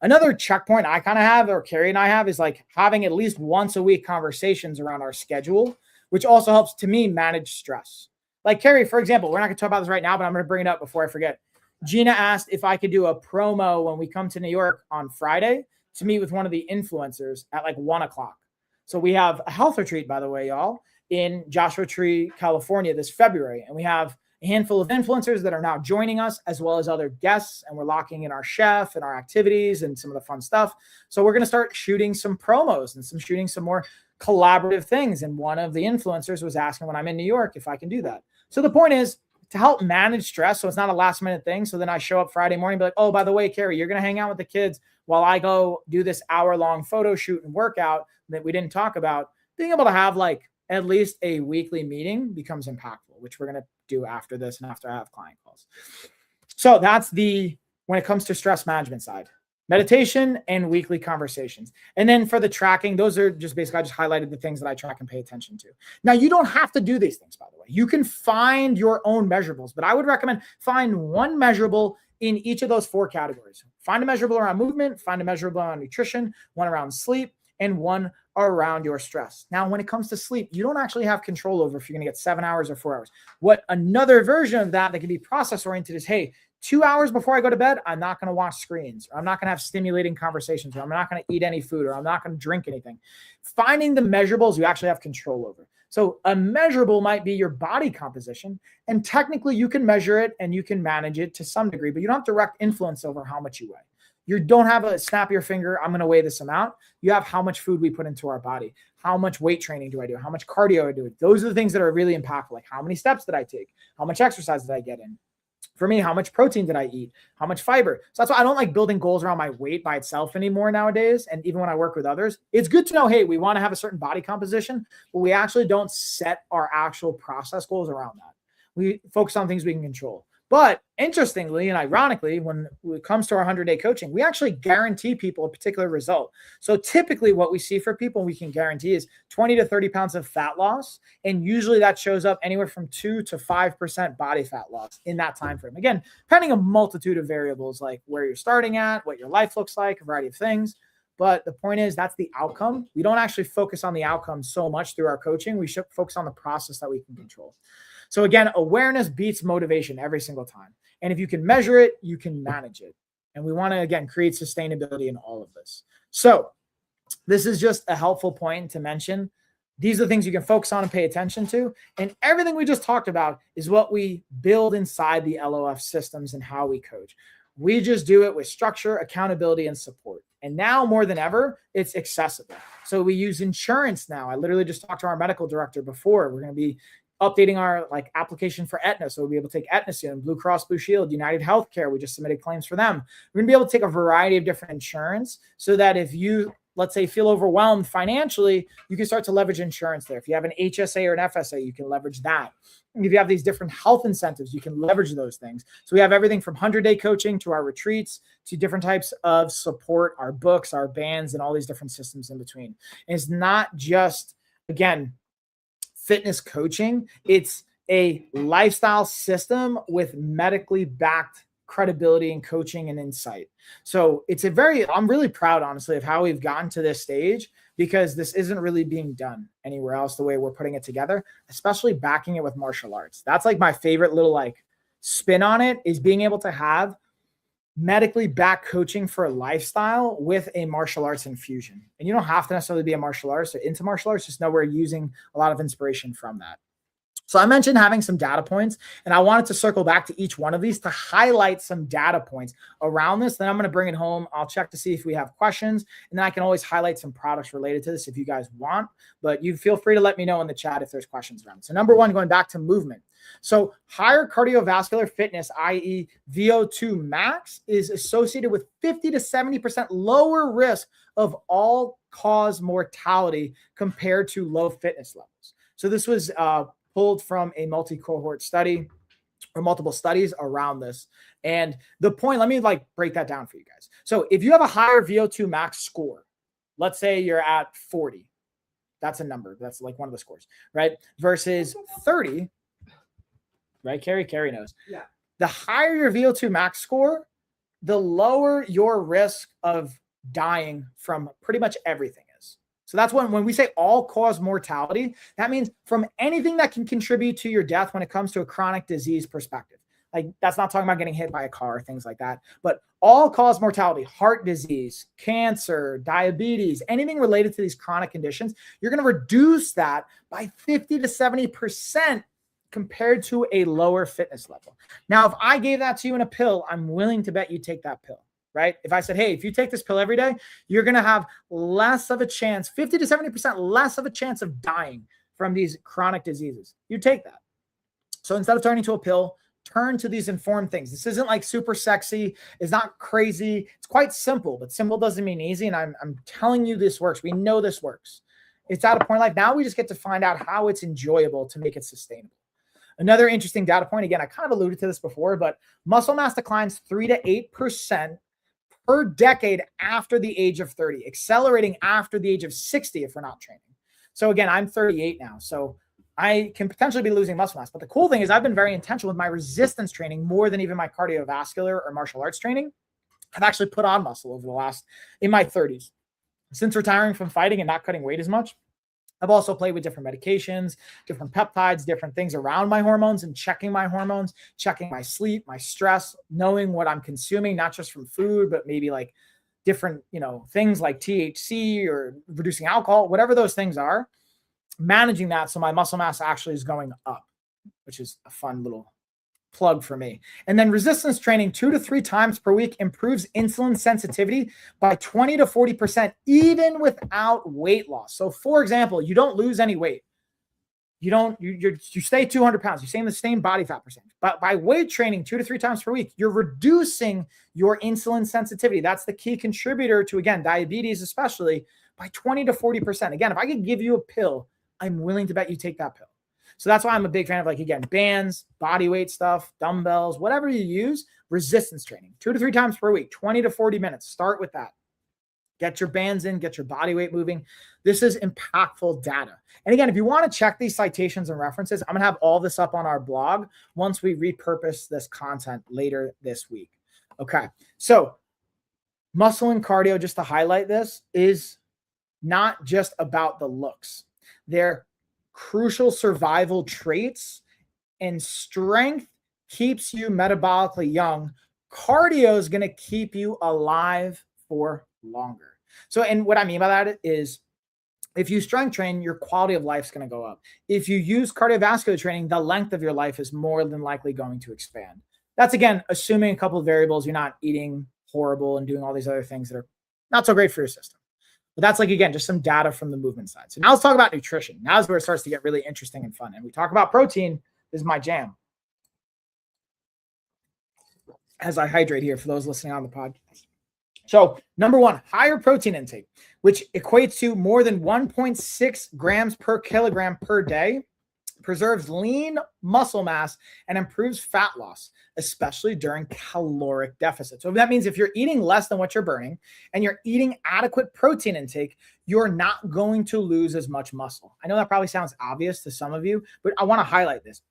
Another checkpoint I kind of have, or Carrie and I have, is like having at least once a week conversations around our schedule, which also helps to me manage stress. Like Carrie, for example, we're not going to talk about this right now, but I'm going to bring it up before I forget. Gina asked if I could do a promo when we come to New York on Friday to meet with one of the influencers at like 1 o'clock. So we have a health retreat, by the way, y'all, in Joshua Tree, California this February. And we have a handful of influencers that are now joining us, as well as other guests. And we're locking in our chef and our activities and some of the fun stuff. So we're going to start shooting some promos and shooting some more collaborative things. And one of the influencers was asking when I'm in New York if I can do that. So the point is to help manage stress, so it's not a last minute thing. So then I show up Friday morning and be like, oh, by the way, Carrie, you're going to hang out with the kids while I go do this hour-long photo shoot and workout that we didn't talk about. Being able to have like at least a weekly meeting becomes impactful, which we're going to do after this and after I have client calls. So that's when it comes to stress management side. Meditation and weekly conversations. And then for the tracking, those are just basically, I just highlighted the things that I track and pay attention to. Now, you don't have to do these things, by the way. You can find your own measurables, but I would recommend find one measurable in each of those 4 categories. Find a measurable around movement, find a measurable around nutrition, one around sleep, and one around your stress. Now, when it comes to sleep, you don't actually have control over if you're going to get 7 hours or 4 hours. What another version of that can be process oriented is, hey, 2 hours before I go to bed, I'm not going to watch screens, or I'm not going to have stimulating conversations, or I'm not going to eat any food, or I'm not going to drink anything. Finding the measurables you actually have control over. So a measurable might be your body composition, and technically you can measure it and you can manage it to some degree, but you don't have direct influence over how much you weigh. You don't have a snap your finger, I'm going to weigh this amount. You have how much food we put into our body. How much weight training do I do? How much cardio I do? Those are the things that are really impactful. Like, how many steps did I take? How much exercise did I get in? For me, how much protein did I eat? How much fiber? So that's why I don't like building goals around my weight by itself anymore nowadays. And even when I work with others, it's good to know, hey, we want to have a certain body composition, but we actually don't set our actual process goals around that. We focus on things we can control. But interestingly and ironically, when it comes to our 100-day coaching, we actually guarantee people a particular result. So typically what we see for people we can guarantee is 20 to 30 pounds of fat loss. And usually that shows up anywhere from 2 to 5% body fat loss in that time frame. Again, depending on a multitude of variables, like where you're starting at, what your life looks like, a variety of things. But the point is, that's the outcome. We don't actually focus on the outcome so much through our coaching. We should focus on the process that we can control. So again, awareness beats motivation every single time. And if you can measure it, you can manage it. And we want to, again, create sustainability in all of this. So this is just a helpful point to mention. These are the things you can focus on and pay attention to. And everything we just talked about is what we build inside the LOF systems and how we coach. We just do it with structure, accountability, and support. And now more than ever, it's accessible. So we use insurance now. I literally just talked to our medical director before. We're going to be updating our application for Aetna. So we'll be able to take Aetna soon, Blue Cross Blue Shield, United Healthcare. We just submitted claims for them. We're going to be able to take a variety of different insurance so that if you, let's say, feel overwhelmed financially, you can start to leverage insurance there. If you have an HSA or an FSA, you can leverage that. And if you have these different health incentives, you can leverage those things. So we have everything from 100-day coaching to our retreats to different types of support, our books, our bands, and all these different systems in between. And it's not just, again, fitness coaching. It's a lifestyle system with medically backed credibility and coaching and insight. So it's I'm really proud, honestly, of how we've gotten to this stage, because this isn't really being done anywhere else the way we're putting it together, especially backing it with martial arts. That's my favorite little spin on it, is being able to have medically backed coaching for a lifestyle with a martial arts infusion. And you don't have to necessarily be a martial artist or into martial arts, just know we're using a lot of inspiration from that. So I mentioned having some data points, and I wanted to circle back to each one of these to highlight some data points around this. Then I'm going to bring it home. I'll check to see if we have questions, and then I can always highlight some products related to this if you guys want, but you feel free to let me know in the chat if there's questions around it. So number one, going back to movement. So higher cardiovascular fitness, i.e. VO2 max, is associated with 50 to 70% lower risk of all-cause mortality compared to low fitness levels. So this was pulled from a multi-cohort study or multiple studies around this. And the point, let me break that down for you guys. So if you have a higher VO2 max score, let's say you're at 40, that's a number. That's one of the scores, right? Versus 30, right? Carrie knows. Yeah. The higher your VO2 max score, the lower your risk of dying from pretty much everything is. So that's when we say all-cause mortality, that means from anything that can contribute to your death when it comes to a chronic disease perspective. That's not talking about getting hit by a car or things like that, but all-cause mortality, heart disease, cancer, diabetes, anything related to these chronic conditions, you're going to reduce that by 50 to 70% compared to a lower fitness level. Now, if I gave that to you in a pill, I'm willing to bet you take that pill. Right? If I said, hey, if you take this pill every day, you're going to have less of a chance, 50 to 70% less of a chance of dying from these chronic diseases. You take that. So instead of turning to a pill, turn to these informed things. This isn't super sexy. It's not crazy. It's quite simple, but simple doesn't mean easy. And I'm telling you this works. We know this works. It's at a point now we just get to find out how it's enjoyable to make it sustainable. Another interesting data point, again, I kind of alluded to this before, but muscle mass declines 3 to 8% per decade after the age of 30, accelerating after the age of 60 if we're not training. So again, I'm 38 now, so I can potentially be losing muscle mass. But the cool thing is I've been very intentional with my resistance training more than even my cardiovascular or martial arts training. I've actually put on muscle over in my 30s. Since retiring from fighting and not cutting weight as much, I've also played with different medications, different peptides, different things around my hormones and checking my hormones, checking my sleep, my stress, knowing what I'm consuming, not just from food, but maybe like different, things like THC or reducing alcohol, whatever those things are, managing that. So my muscle mass actually is going up, which is a fun little plug for me. And then resistance training 2 to 3 times per week improves insulin sensitivity by 20 to 40%, even without weight loss. So for example, you don't lose any weight. You stay 200 pounds. You stay in the same body fat percentage. But by weight training 2 to 3 times per week, you're reducing your insulin sensitivity. That's the key contributor to, again, diabetes, especially by 20 to 40%. Again, if I could give you a pill, I'm willing to bet you take that pill. So that's why I'm a big fan of, like, again, bands, body weight stuff, dumbbells, whatever you use, resistance training 2 to 3 times per week, 20 to 40 minutes. Start with that. Get your bands in, get your body weight moving. This is impactful data. And again, if you want to check these citations and references, I'm going to have all this up on our blog once we repurpose this content later this week. Okay. So muscle and cardio, just to highlight this, is not just about the looks. They're crucial survival traits, and strength keeps you metabolically young. Cardio is going to keep you alive for longer. So, and what I mean by that is, if you strength train, your quality of life is going to go up. If you use cardiovascular training, the length of your life is more than likely going to expand. That's, again, assuming a couple of variables. You're not eating horrible and doing all these other things that are not so great for your system. But that's, like, again, just some data from the movement side. So now let's talk about nutrition. Now is where it starts to get really interesting and fun. And we talk about protein. This is my jam. As I hydrate here for those listening on the podcast. So number one, higher protein intake, which equates to more than 1.6 grams per kilogram per day, preserves lean muscle mass and improves fat loss, especially during caloric deficit. So that means if you're eating less than what you're burning and you're eating adequate protein intake, you're not going to lose as much muscle. I know that probably sounds obvious to some of you, but I want to highlight this.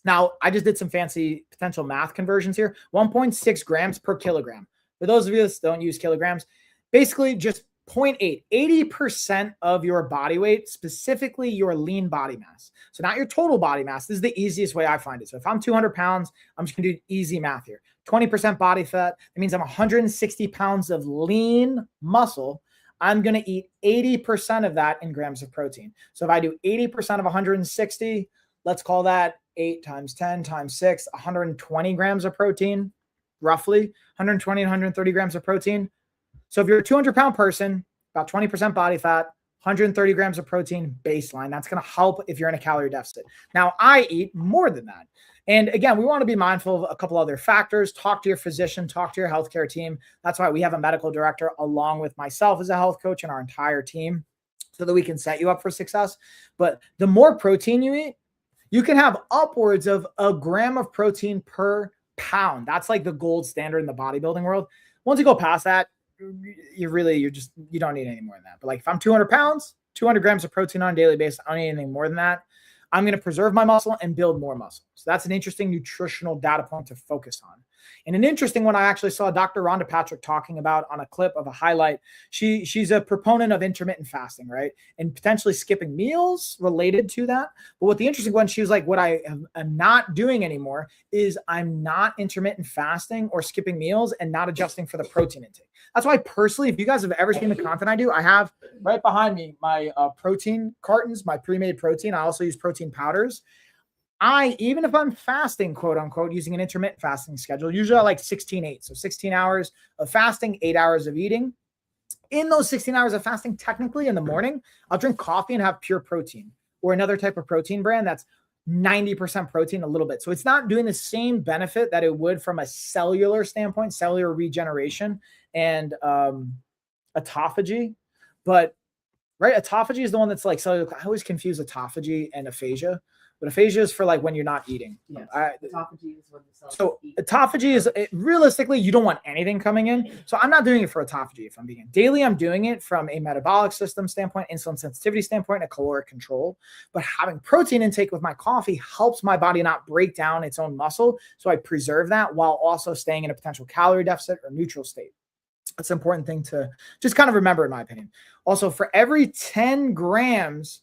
Now, I just did some fancy potential math conversions here. 1.6 grams per kilogram. For those of you that don't use kilograms, basically just 0.8, 80% of your body weight, specifically your lean body mass. So not your total body mass. This is the easiest way I find it. So if I'm 200 pounds, I'm just going to do easy math here. 20% body fat. That means I'm 160 pounds of lean muscle. I'm going to eat 80% of that in grams of protein. So if I do 80% of 160, let's call that 8 times 10 times 6, 120 grams of protein, roughly 120 and 130 grams of protein. So if you're a 200-pound person, about 20% body fat, 130 grams of protein baseline, that's going to help if you're in a calorie deficit. Now, I eat more than that. And again, we want to be mindful of a couple other factors. Talk to your physician, talk to your healthcare team. That's why we have a medical director along with myself as a health coach and our entire team so that we can set you up for success. But the more protein you eat, you can have upwards of a gram of protein per pound. That's like the gold standard in the bodybuilding world. Once you go past that, you don't need any more than that. But like if I'm 200 pounds, 200 grams of protein on a daily basis, I don't need anything more than that. I'm going to preserve my muscle and build more muscle. So that's an interesting nutritional data point to focus on. And an interesting one I actually saw Dr. Rhonda Patrick talking about on a clip of a highlight. She's a proponent of intermittent fasting, right? And potentially skipping meals related to that. But what the interesting one, she was like, what I am not doing anymore is I'm not intermittent fasting or skipping meals and not adjusting for the protein intake. That's why personally, if you guys have ever seen the content I do, I have right behind me my protein cartons, my pre-made protein. I also use protein powders. Even if I'm fasting, quote unquote, using an intermittent fasting schedule, usually I like 16-8. So 16 hours of fasting, 8 hours of eating. In those 16 hours of fasting, technically in the morning, I'll drink coffee and have pure protein or another type of protein brand that's 90% protein, a little bit. So it's not doing the same benefit that it would from a cellular standpoint, cellular regeneration and autophagy. But right, autophagy is the one that's like cellular. I always confuse autophagy and aphasia. But aphasia is for like when you're not eating. Yes. Autophagy is when the cells eat. Autophagy is realistically, you don't want anything coming in. So I'm not doing it for autophagy if I'm vegan. Daily, I'm doing it from a metabolic system standpoint, insulin sensitivity standpoint, and caloric control. But having protein intake with my coffee helps my body not break down its own muscle. So I preserve that while also staying in a potential calorie deficit or neutral state. That's an important thing to just kind of remember, in my opinion. Also, for every 10 grams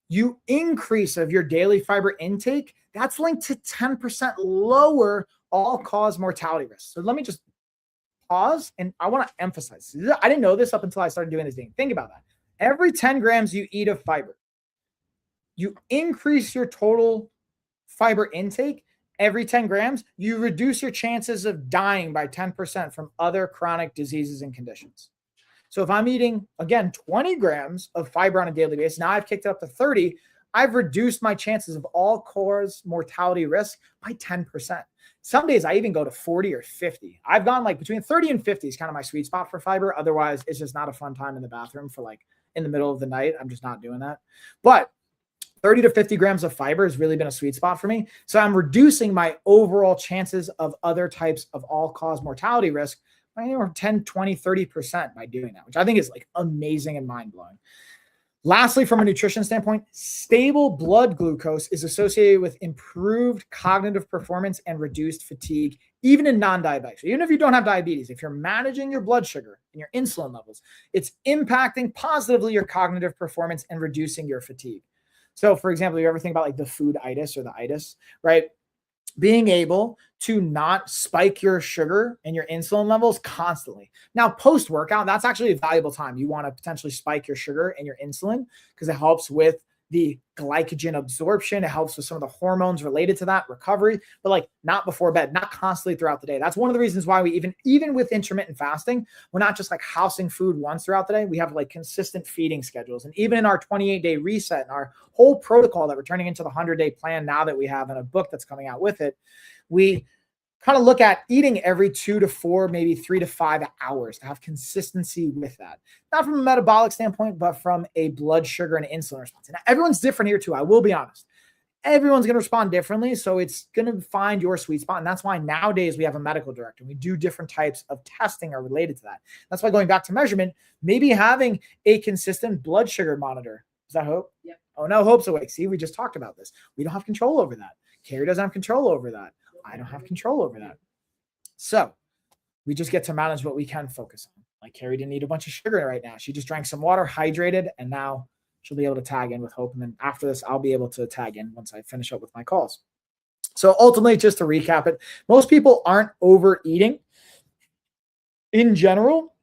you increase of your daily fiber intake, that's linked to 10% lower all-cause mortality risk. So let me just pause, and I want to emphasize, I didn't know this up until I started doing this thing. Think about that. Every 10 grams you eat of fiber, you increase your total fiber intake. Every 10 grams, you reduce your chances of dying by 10% from other chronic diseases and conditions. So if I'm eating, again, 20 grams of fiber on a daily basis, now I've kicked it up to 30, I've reduced my chances of all-cause mortality risk by 10%. Some days I even go to 40 or 50. I've gone like between 30 and 50 is kind of my sweet spot for fiber. Otherwise, it's just not a fun time in the bathroom for like in the middle of the night. I'm just not doing that. But 30 to 50 grams of fiber has really been a sweet spot for me. So I'm reducing my overall chances of other types of all-cause mortality risk by anywhere from 10, 20, 30% by doing that, which I think is like amazing and mind-blowing. Lastly, from a nutrition standpoint, stable blood glucose is associated with improved cognitive performance and reduced fatigue, even in non-diabetics. So even if you don't have diabetes, if you're managing your blood sugar and your insulin levels, it's impacting positively your cognitive performance and reducing your fatigue. So for example, you ever think about like the food-itis or the itis, right? Being able to not spike your sugar and your insulin levels constantly. Now, post-workout, that's actually a valuable time. You want to potentially spike your sugar and your insulin because it helps with the glycogen absorption. It helps with some of the hormones related to that recovery, but like not before bed, not constantly throughout the day. That's one of the reasons why we even with intermittent fasting, we're not just like housing food once throughout the day. We have like consistent feeding schedules. And even in our 28-day reset and our whole protocol that we're turning into the 100-day plan now that we have in a book that's coming out with it, we kind of look at eating every 2 to 4, maybe 3 to 5 hours to have consistency with that. Not from a metabolic standpoint, but from a blood sugar and insulin response. And everyone's different here too. I will be honest. Everyone's going to respond differently. So it's going to find your sweet spot. And that's why nowadays we have a medical director. We do different types of testing are related to that. That's why going back to measurement, maybe having a consistent blood sugar monitor. Does that hope? Yep. Oh, no, hope's awake. See, we just talked about this. We don't have control over that. Carrie doesn't have control over that. I don't have control over that. So we just get to manage what we can focus on. Like Carrie didn't eat a bunch of sugar right now. She just drank some water, hydrated, and now she'll be able to tag in with Hope. And then after this, I'll be able to tag in once I finish up with my calls. So ultimately, just to recap it, most people aren't overeating. In general,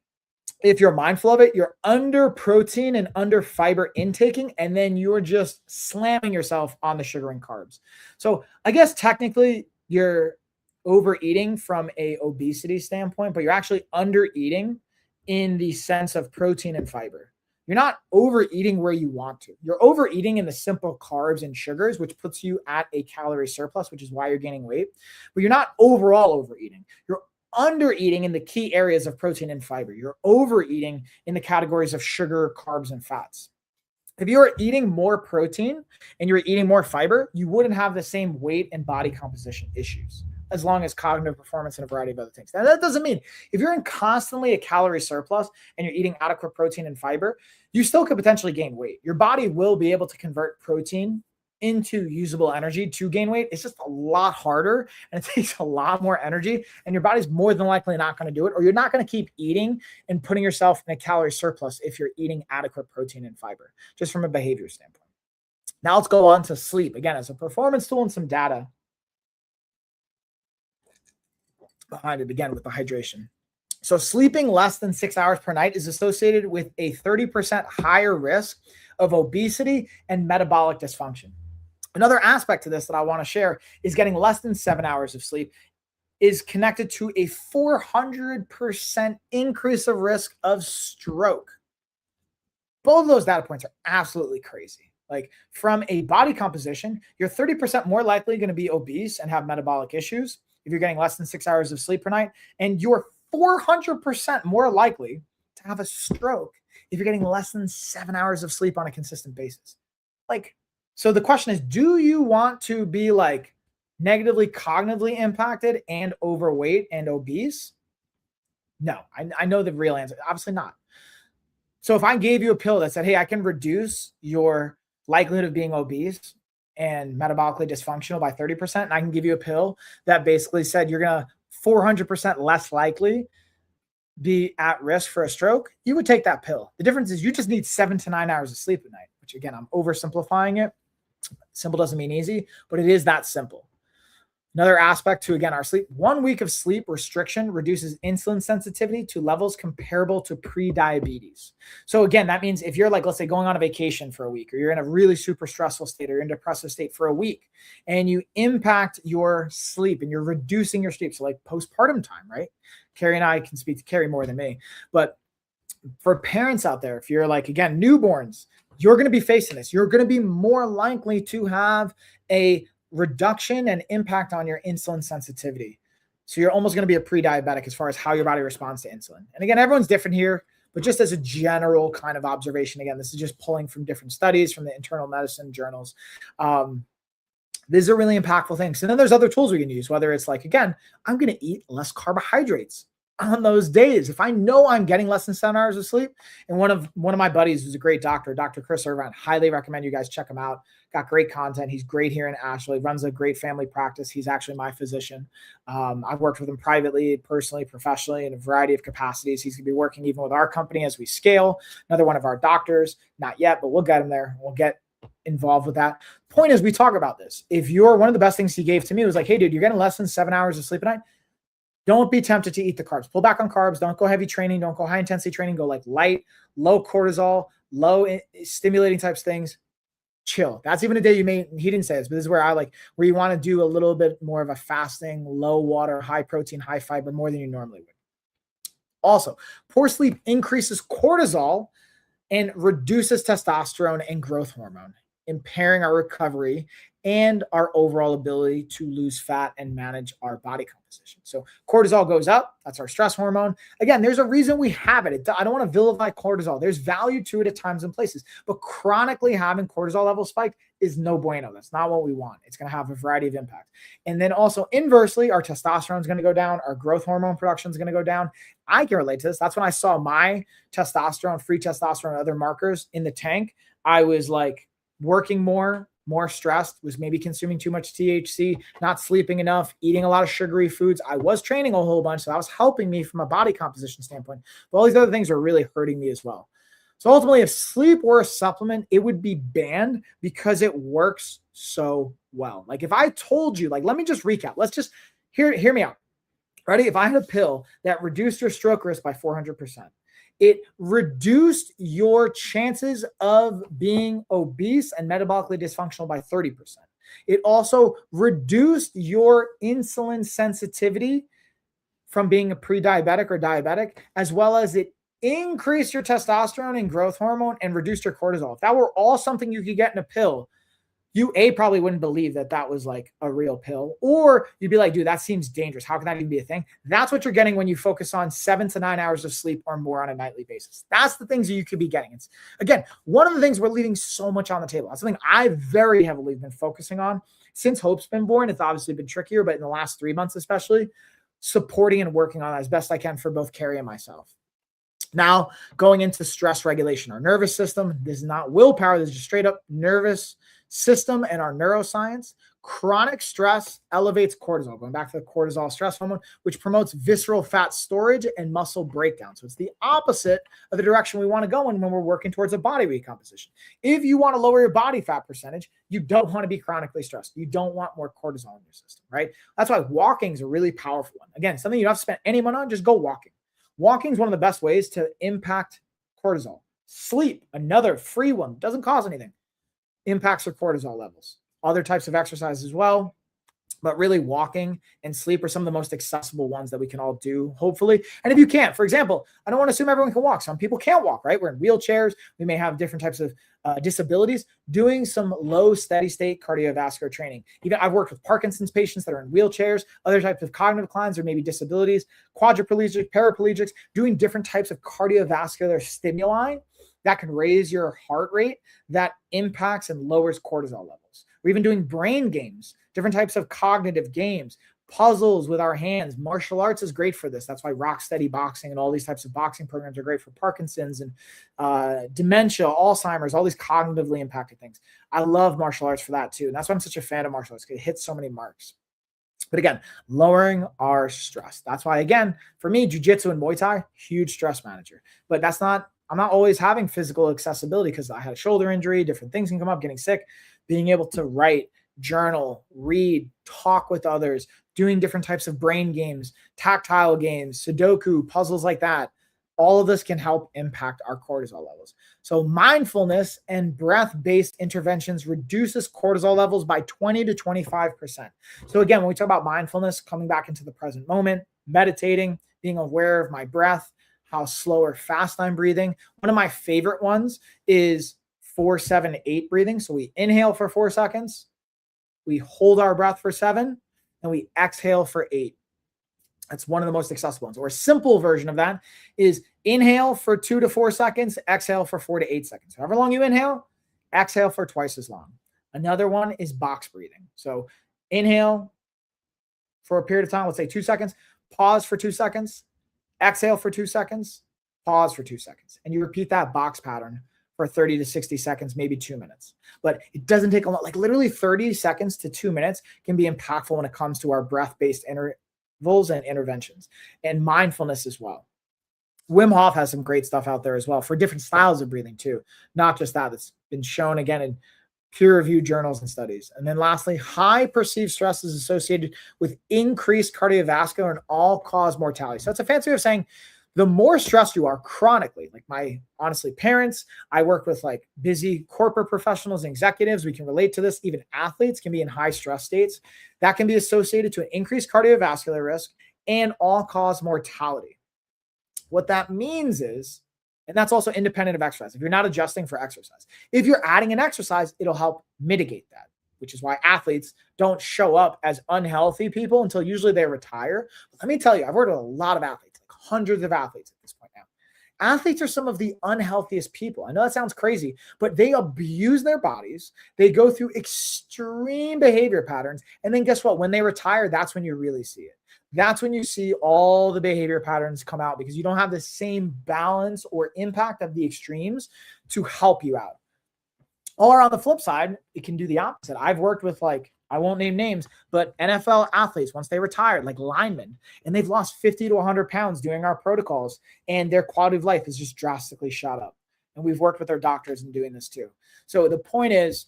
if you're mindful of it, you're under protein and under fiber intaking, and then you're just slamming yourself on the sugar and carbs. So I guess technically you're overeating from a obesity standpoint, but you're actually under eating in the sense of protein and fiber. You're not overeating where you want to. You're overeating in the simple carbs and sugars, which puts you at a calorie surplus, which is why you're gaining weight. But you're not overall overeating. You're under eating in the key areas of protein and fiber. You're overeating in the categories of sugar, carbs, and fats. If you were eating more protein and you're eating more fiber, you wouldn't have the same weight and body composition issues, as long as cognitive performance and a variety of other things. Now, that doesn't mean if you're in constantly a calorie surplus and you're eating adequate protein and fiber, you still could potentially gain weight. Your body will be able to convert protein into usable energy to gain weight. It's just a lot harder and it takes a lot more energy, and your body's more than likely not going to do it, or you're not going to keep eating and putting yourself in a calorie surplus if you're eating adequate protein and fiber, just from a behavior standpoint. Now let's go on to sleep. Again, as a performance tool and some data behind it, again, with the hydration. So sleeping less than 6 hours per night is associated with a 30% higher risk of obesity and metabolic dysfunction. Another aspect to this that I want to share is getting less than 7 hours of sleep is connected to a 400% increase of risk of stroke. Both of those data points are absolutely crazy. Like from a body composition, you're 30% more likely going to be obese and have metabolic issues if you're getting less than 6 hours of sleep per night, and you're 400% more likely to have a stroke if you're getting less than 7 hours of sleep on a consistent basis. Like, so the question is, do you want to be like negatively cognitively impacted and overweight and obese? No, I know the real answer. Obviously not. So if I gave you a pill that said, hey, I can reduce your likelihood of being obese and metabolically dysfunctional by 30%, and I can give you a pill that basically said you're going to 400% less likely be at risk for a stroke, you would take that pill. The difference is you just need 7 to 9 hours of sleep a night, which again, I'm oversimplifying it. Simple doesn't mean easy, but it is that simple. Another aspect to, again, our sleep, 1 week of sleep restriction reduces insulin sensitivity to levels comparable to pre-diabetes. So again, that means if you're like, let's say going on a vacation for a week, or you're in a really super stressful state, or you're in a depressive state for a week, and you impact your sleep and you're reducing your sleep. So like postpartum time, right? Carrie and I can speak to Carrie more than me, but for parents out there, if you're like, again, newborns, you're going to be facing this. You're going to be more likely to have a reduction and impact on your insulin sensitivity. So you're almost going to be a pre-diabetic as far as how your body responds to insulin. And again, everyone's different here, but just as a general kind of observation, again, this is just pulling from different studies from the internal medicine journals. These are really impactful things. And then there's other tools we can use, whether it's like, again, I'm going to eat less carbohydrates on those days. If I know I'm getting less than 7 hours of sleep, and one of my buddies who's a great doctor, Dr. Chris Irvine, highly recommend you guys check him out. Got great content. He's great here in Asheville. He runs a great family practice. He's actually my physician. I've worked with him privately, personally, professionally, in a variety of capacities. He's going to be working even with our company as we scale. Another one of our doctors, not yet, but we'll get him there. We'll get involved with that. Point is, we talk about this. If you're, one of the best things he gave to me was like, hey, dude, you're getting less than 7 hours of sleep a night. Don't be tempted to eat the carbs. Pull back on carbs. Don't go heavy training. Don't go high intensity training. Go like light, low cortisol, low stimulating types of things. Chill. That's even a day he didn't say this, but this is where where you want to do a little bit more of a fasting, low water, high protein, high fiber, more than you normally would. Also, poor sleep increases cortisol and reduces testosterone and growth hormone, impairing our recovery and our overall ability to lose fat and manage our body composition. So cortisol goes up. That's our stress hormone. Again, there's a reason we have it. I don't want to vilify cortisol. There's value to it at times and places, but chronically having cortisol levels spiked is no bueno. That's not what we want. It's going to have a variety of impacts. And then also inversely, our testosterone is going to go down. Our growth hormone production is going to go down. I can relate to this. That's when I saw my testosterone, free testosterone, and other markers in the tank. I was like working more stressed, was maybe consuming too much THC, not sleeping enough, eating a lot of sugary foods. I was training a whole bunch, so that was helping me from a body composition standpoint. But all these other things are really hurting me as well. So ultimately, if sleep were a supplement, it would be banned because it works so well. Like if I told you, like, let me just recap. Let's just hear me out. Ready? If I had a pill that reduced your stroke risk by 400%, it reduced your chances of being obese and metabolically dysfunctional by 30%. It also reduced your insulin sensitivity from being a pre-diabetic or diabetic, as well as it increased your testosterone and growth hormone and reduced your cortisol. If that were all something you could get in a pill, you probably wouldn't believe that was like a real pill, or you'd be like, dude, that seems dangerous. How can that even be a thing? That's what you're getting when you focus on 7 to 9 hours of sleep or more on a nightly basis. That's the things that you could be getting. It's, again, one of the things we're leaving so much on the table. That's something I very heavily been focusing on since Hope's been born. It's obviously been trickier, but in the last 3 months, especially, supporting and working on that as best I can for both Carrie and myself. Now, going into stress regulation, our nervous system, this is not willpower. This is just straight up nervous system and our neuroscience. Chronic stress elevates cortisol, going back to the cortisol stress hormone, which promotes visceral fat storage and muscle breakdown. So it's the opposite of the direction we want to go in when we're working towards a body recomposition. If you want to lower your body fat percentage, you don't want to be chronically stressed. You don't want more cortisol in your system, right? That's why walking is a really powerful one. Again, something you don't have to spend any money on, just go walking. Walking is one of the best ways to impact cortisol. Sleep, another free one, doesn't cost anything, impacts your cortisol levels. Other types of exercise as well, but really walking and sleep are some of the most accessible ones that we can all do, hopefully. And if you can't, for example, I don't want to assume everyone can walk. Some people can't walk, right? We're in wheelchairs. We may have different types of disabilities. Doing some low steady state cardiovascular training. Even I've worked with Parkinson's patients that are in wheelchairs, other types of cognitive declines or maybe disabilities, quadriplegic, paraplegics, doing different types of cardiovascular stimuli that can raise your heart rate, that impacts and lowers cortisol levels. We're even doing brain games, different types of cognitive games, puzzles with our hands. Martial arts is great for this. That's why rock steady boxing and all these types of boxing programs are great for Parkinson's and dementia, Alzheimer's, all these cognitively impacted things. I love martial arts for that too. And that's why I'm such a fan of martial arts, because it hits so many marks. But again, lowering our stress. That's why, again, for me, jujitsu and Muay Thai, huge stress manager. But I'm not always having physical accessibility because I had a shoulder injury, different things can come up, getting sick. Being able to write, journal, read, talk with others, doing different types of brain games, tactile games, Sudoku, puzzles like that. All of this can help impact our cortisol levels. So mindfulness and breath-based interventions reduces cortisol levels by 20 to 25%. So again, when we talk about mindfulness, coming back into the present moment, meditating, being aware of my breath, how slow or fast I'm breathing. One of my favorite ones is 4-7-8 breathing. So we inhale for 4 seconds, we hold our breath for 7, and we exhale for 8. That's one of the most accessible ones. Or a simple version of that is inhale for 2 to 4 seconds, exhale for 4 to 8 seconds. However long you inhale, exhale for twice as long. Another one is box breathing. So inhale for a period of time, let's say 2 seconds, pause for 2 seconds, exhale for 2 seconds, pause for 2 seconds. And you repeat that box pattern for 30 to 60 seconds, maybe 2 minutes. But it doesn't take a lot, like literally 30 seconds to 2 minutes can be impactful when it comes to our breath-based intervals and interventions, and mindfulness as well. Wim Hof has some great stuff out there as well for different styles of breathing too. Not just that, it's been shown again in peer-reviewed journals and studies. And then lastly, high perceived stress is associated with increased cardiovascular and all-cause mortality. So it's a fancy way of saying the more stressed you are chronically, like my, honestly, parents, I work with like busy corporate professionals and executives. We can relate to this. Even athletes can be in high stress states. That can be associated to an increased cardiovascular risk and all-cause mortality. What that means is, and that's also independent of exercise. If you're not adjusting for exercise, if you're adding an exercise, it'll help mitigate that, which is why athletes don't show up as unhealthy people until usually they retire. But let me tell you, I've worked with a lot of athletes, like hundreds of athletes at this point now. Athletes are some of the unhealthiest people. I know that sounds crazy, but they abuse their bodies. They go through extreme behavior patterns. And then guess what? When they retire, that's when you really see it. That's when you see all the behavior patterns come out because you don't have the same balance or impact of the extremes to help you out. Or on the flip side, it can do the opposite. I've worked with, like, I won't name names, but NFL athletes, once they retired, like linemen, and they've lost 50 to 100 pounds doing our protocols, and their quality of life has just drastically shot up. And we've worked with their doctors in doing this too. So the point is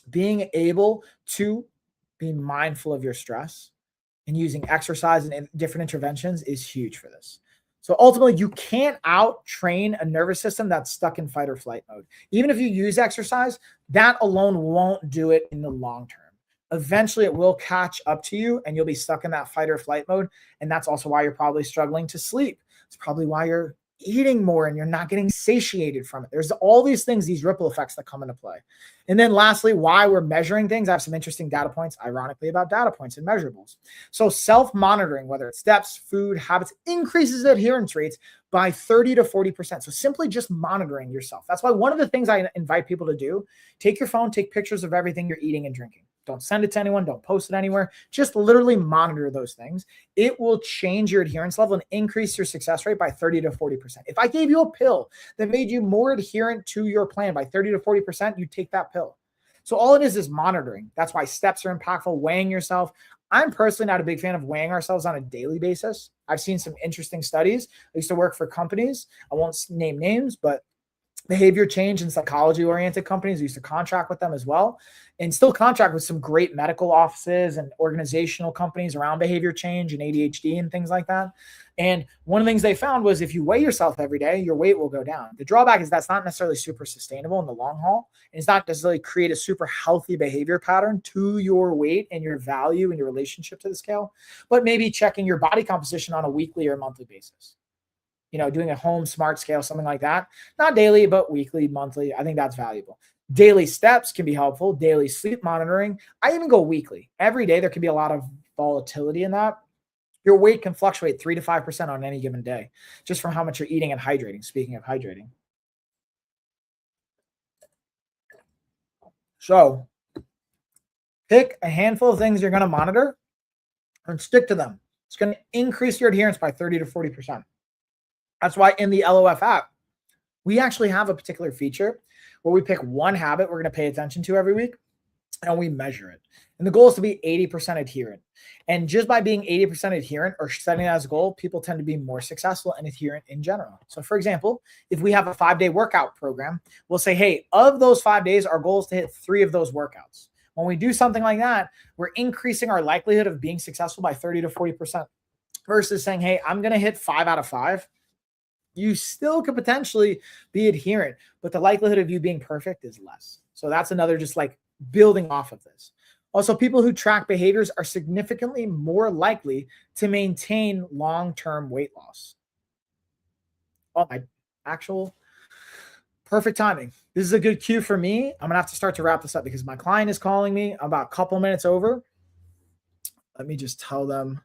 being able to be mindful of your stress and using exercise and different interventions is huge for this. So ultimately, you can't out-train a nervous system that's stuck in fight or flight mode. Even if you use exercise, that alone won't do it in the long term. Eventually, it will catch up to you and you'll be stuck in that fight or flight mode. And that's also why you're probably struggling to sleep. It's probably why you're eating more and you're not getting satiated from it. There's all these things, these ripple effects that come into play. And then lastly, why we're measuring things. I have some interesting data points, ironically, about data points and measurables. So self-monitoring, whether it's steps, food, habits, increases adherence rates by 30 to 40%. So simply just monitoring yourself. That's why one of the things I invite people to do, take your phone, take pictures of everything you're eating and drinking. Don't send it to anyone. Don't post it anywhere. Just literally monitor those things. It will change your adherence level and increase your success rate by 30 to 40%. If I gave you a pill that made you more adherent to your plan by 30 to 40%, you take that pill. So all it is monitoring. That's why steps are impactful, weighing yourself. I'm personally not a big fan of weighing ourselves on a daily basis. I've seen some interesting studies. I used to work for companies. I won't name names, but behavior change and psychology oriented companies. We used to contract with them as well, and still contract with some great medical offices and organizational companies around behavior change and ADHD and things like that. And one of the things they found was if you weigh yourself every day, your weight will go down. The drawback is that's not necessarily super sustainable in the long haul. And it's not necessarily create a super healthy behavior pattern to your weight and your value and your relationship to the scale, but maybe checking your body composition on a weekly or monthly basis. Doing a home smart scale, something like that. Not daily, but weekly, monthly. I think that's valuable. Daily steps can be helpful. Daily sleep monitoring. I even go weekly. Every day, there can be a lot of volatility in that. Your weight can fluctuate 3 to 5% on any given day, just from how much you're eating and hydrating. Speaking of hydrating. So pick a handful of things you're going to monitor and stick to them. It's going to increase your adherence by 30 to 40%. That's why in the LOF app, we actually have a particular feature where we pick one habit we're going to pay attention to every week and we measure it. And the goal is to be 80% adherent. And just by being 80% adherent or setting that as a goal, people tend to be more successful and adherent in general. So for example, if we have a 5-day workout program, we'll say, hey, of those 5 days, our goal is to hit 3 of those workouts. When we do something like that, we're increasing our likelihood of being successful by 30 to 40% versus saying, hey, I'm going to hit 5 out of 5. You still could potentially be adherent, but the likelihood of you being perfect is less. So that's another just like building off of this. Also, people who track behaviors are significantly more likely to maintain long-term weight loss. Oh, my actual perfect timing. This is a good cue for me. I'm going to have to start to wrap this up because my client is calling me about a couple minutes over. Let me just tell them.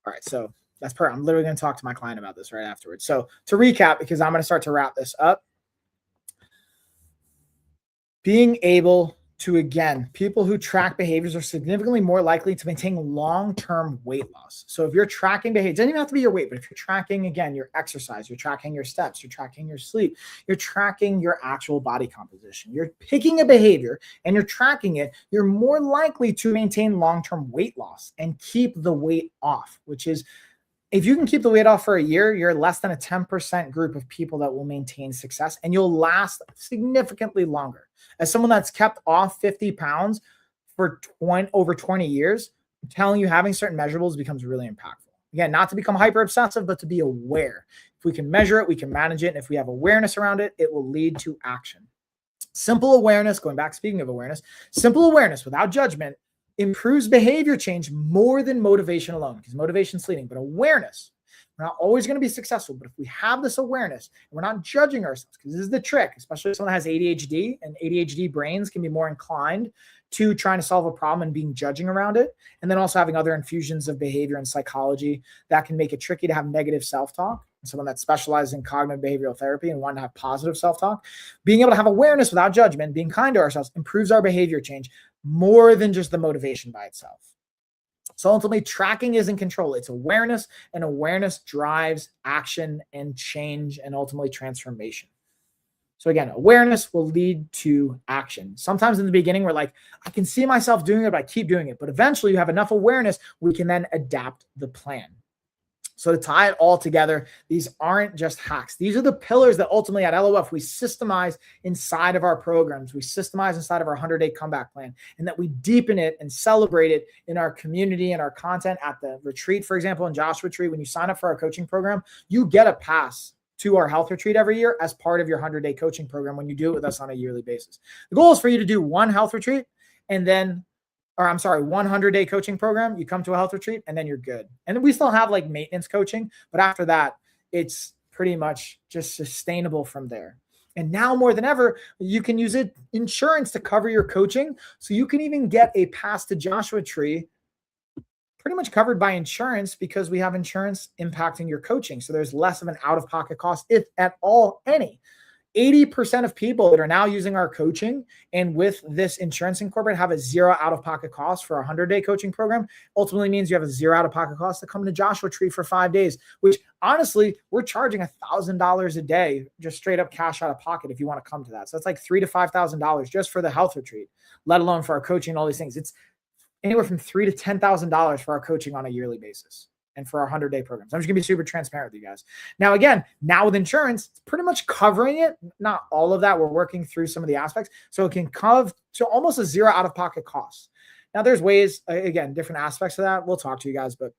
All right, so that's perfect. I'm literally going to talk to my client about this right afterwards. So to recap, because I'm going to start to wrap this up, being able to, again, people who track behaviors are significantly more likely to maintain long-term weight loss. So if you're tracking behavior, it doesn't even have to be your weight, but if you're tracking, again, your exercise, you're tracking your steps, you're tracking your sleep, you're tracking your actual body composition, you're picking a behavior and you're tracking it, you're more likely to maintain long-term weight loss and keep the weight off, which is, if you can keep the weight off for a year, you're less than a 10% group of people that will maintain success and you'll last significantly longer. As someone that's kept off 50 pounds for over 20 years, I'm telling you, having certain measurables becomes really impactful. Again, not to become hyper obsessive, but to be aware. If we can measure it, we can manage it. And if we have awareness around it, it will lead to action. Simple awareness, going back, speaking of awareness, simple awareness without judgment improves behavior change more than motivation alone, because motivation's fleeting, but awareness. We're not always going to be successful, but if we have this awareness and we're not judging ourselves, because this is the trick, especially if someone has ADHD, and ADHD brains can be more inclined to trying to solve a problem and being judging around it. And then also having other infusions of behavior and psychology that can make it tricky to have negative self-talk. Someone that specializes in cognitive behavioral therapy and wanting to have positive self-talk, being able to have awareness without judgment, being kind to ourselves improves our behavior change more than just the motivation by itself. So ultimately, tracking isn't control. It's awareness, and awareness drives action and change and ultimately transformation. So again, awareness will lead to action. Sometimes in the beginning, we're like, I can see myself doing it, but I keep doing it. But eventually you have enough awareness, we can then adapt the plan. So to tie it all together, these aren't just hacks. These are the pillars that ultimately at LOF we systemize inside of our programs. We systemize inside of our 100-day comeback plan, and that we deepen it and celebrate it in our community and our content at the retreat. For example, in Josh Retreat, when you sign up for our coaching program, you get a pass to our health retreat every year as part of your 100-day coaching program when you do it with us on a yearly basis. The goal is for you to do one health retreat and then 100-day coaching program. You come to a health retreat and then you're good. And then we still have like maintenance coaching, but after that, it's pretty much just sustainable from there. And now more than ever, you can use insurance to cover your coaching. So you can even get a pass to Joshua Tree pretty much covered by insurance, because we have insurance impacting your coaching. So there's less of an out-of-pocket cost, if at all any. 80% of people that are now using our coaching and with this insurance incorporated have a zero out-of-pocket cost for a 100-day coaching program. Ultimately means you have a zero out-of-pocket cost to come to Joshua Tree for 5 days, which honestly, we're charging $1,000 a day, just straight up cash out of pocket if you want to come to that. So that's like $3,000 to $5,000 just for the health retreat, let alone for our coaching and all these things. It's anywhere from $3,000 to $10,000 for our coaching on a yearly basis. And for our 100-day programs. I'm just gonna be super transparent with you guys. Now, again, now with insurance, it's pretty much covering it. Not all of that. We're working through some of the aspects. So it can cover to almost a zero out-of-pocket cost. Now there's ways, again, different aspects of that. We'll talk to you guys, but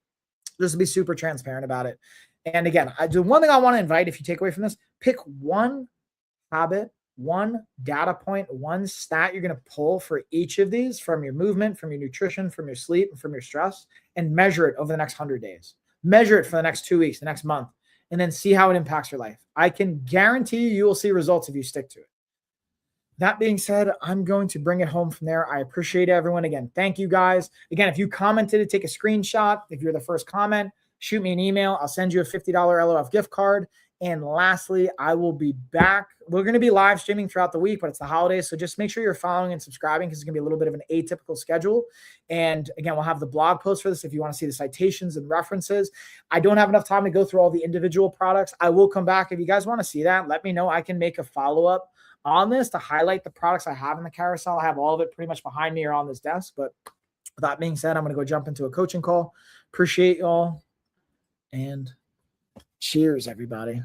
just to be super transparent about it. And again, the one thing I want to invite, if you take away from this, pick one habit, one data point, one stat you're going to pull for each of these, from your movement, from your nutrition, from your sleep, and from your stress, and measure it over the next 100 days. Measure it for the next 2 weeks, the next month, and then see how it impacts your life. I can guarantee you will see results if you stick to it. That being said, I'm going to bring it home from there. I appreciate everyone. Again, thank you guys. Again, if you commented, take a screenshot. If you're the first comment, shoot me an email. I'll send you a $50 LOF gift card. And lastly, I will be back. We're going to be live streaming throughout the week, but it's the holidays. So just make sure you're following and subscribing because it's going to be a little bit of an atypical schedule. And again, we'll have the blog post for this if you want to see the citations and references. I don't have enough time to go through all the individual products. I will come back. If you guys want to see that, let me know. I can make a follow-up on this to highlight the products I have in the carousel. I have all of it pretty much behind me or on this desk. But with that being said, I'm going to go jump into a coaching call. Appreciate y'all. And cheers, everybody.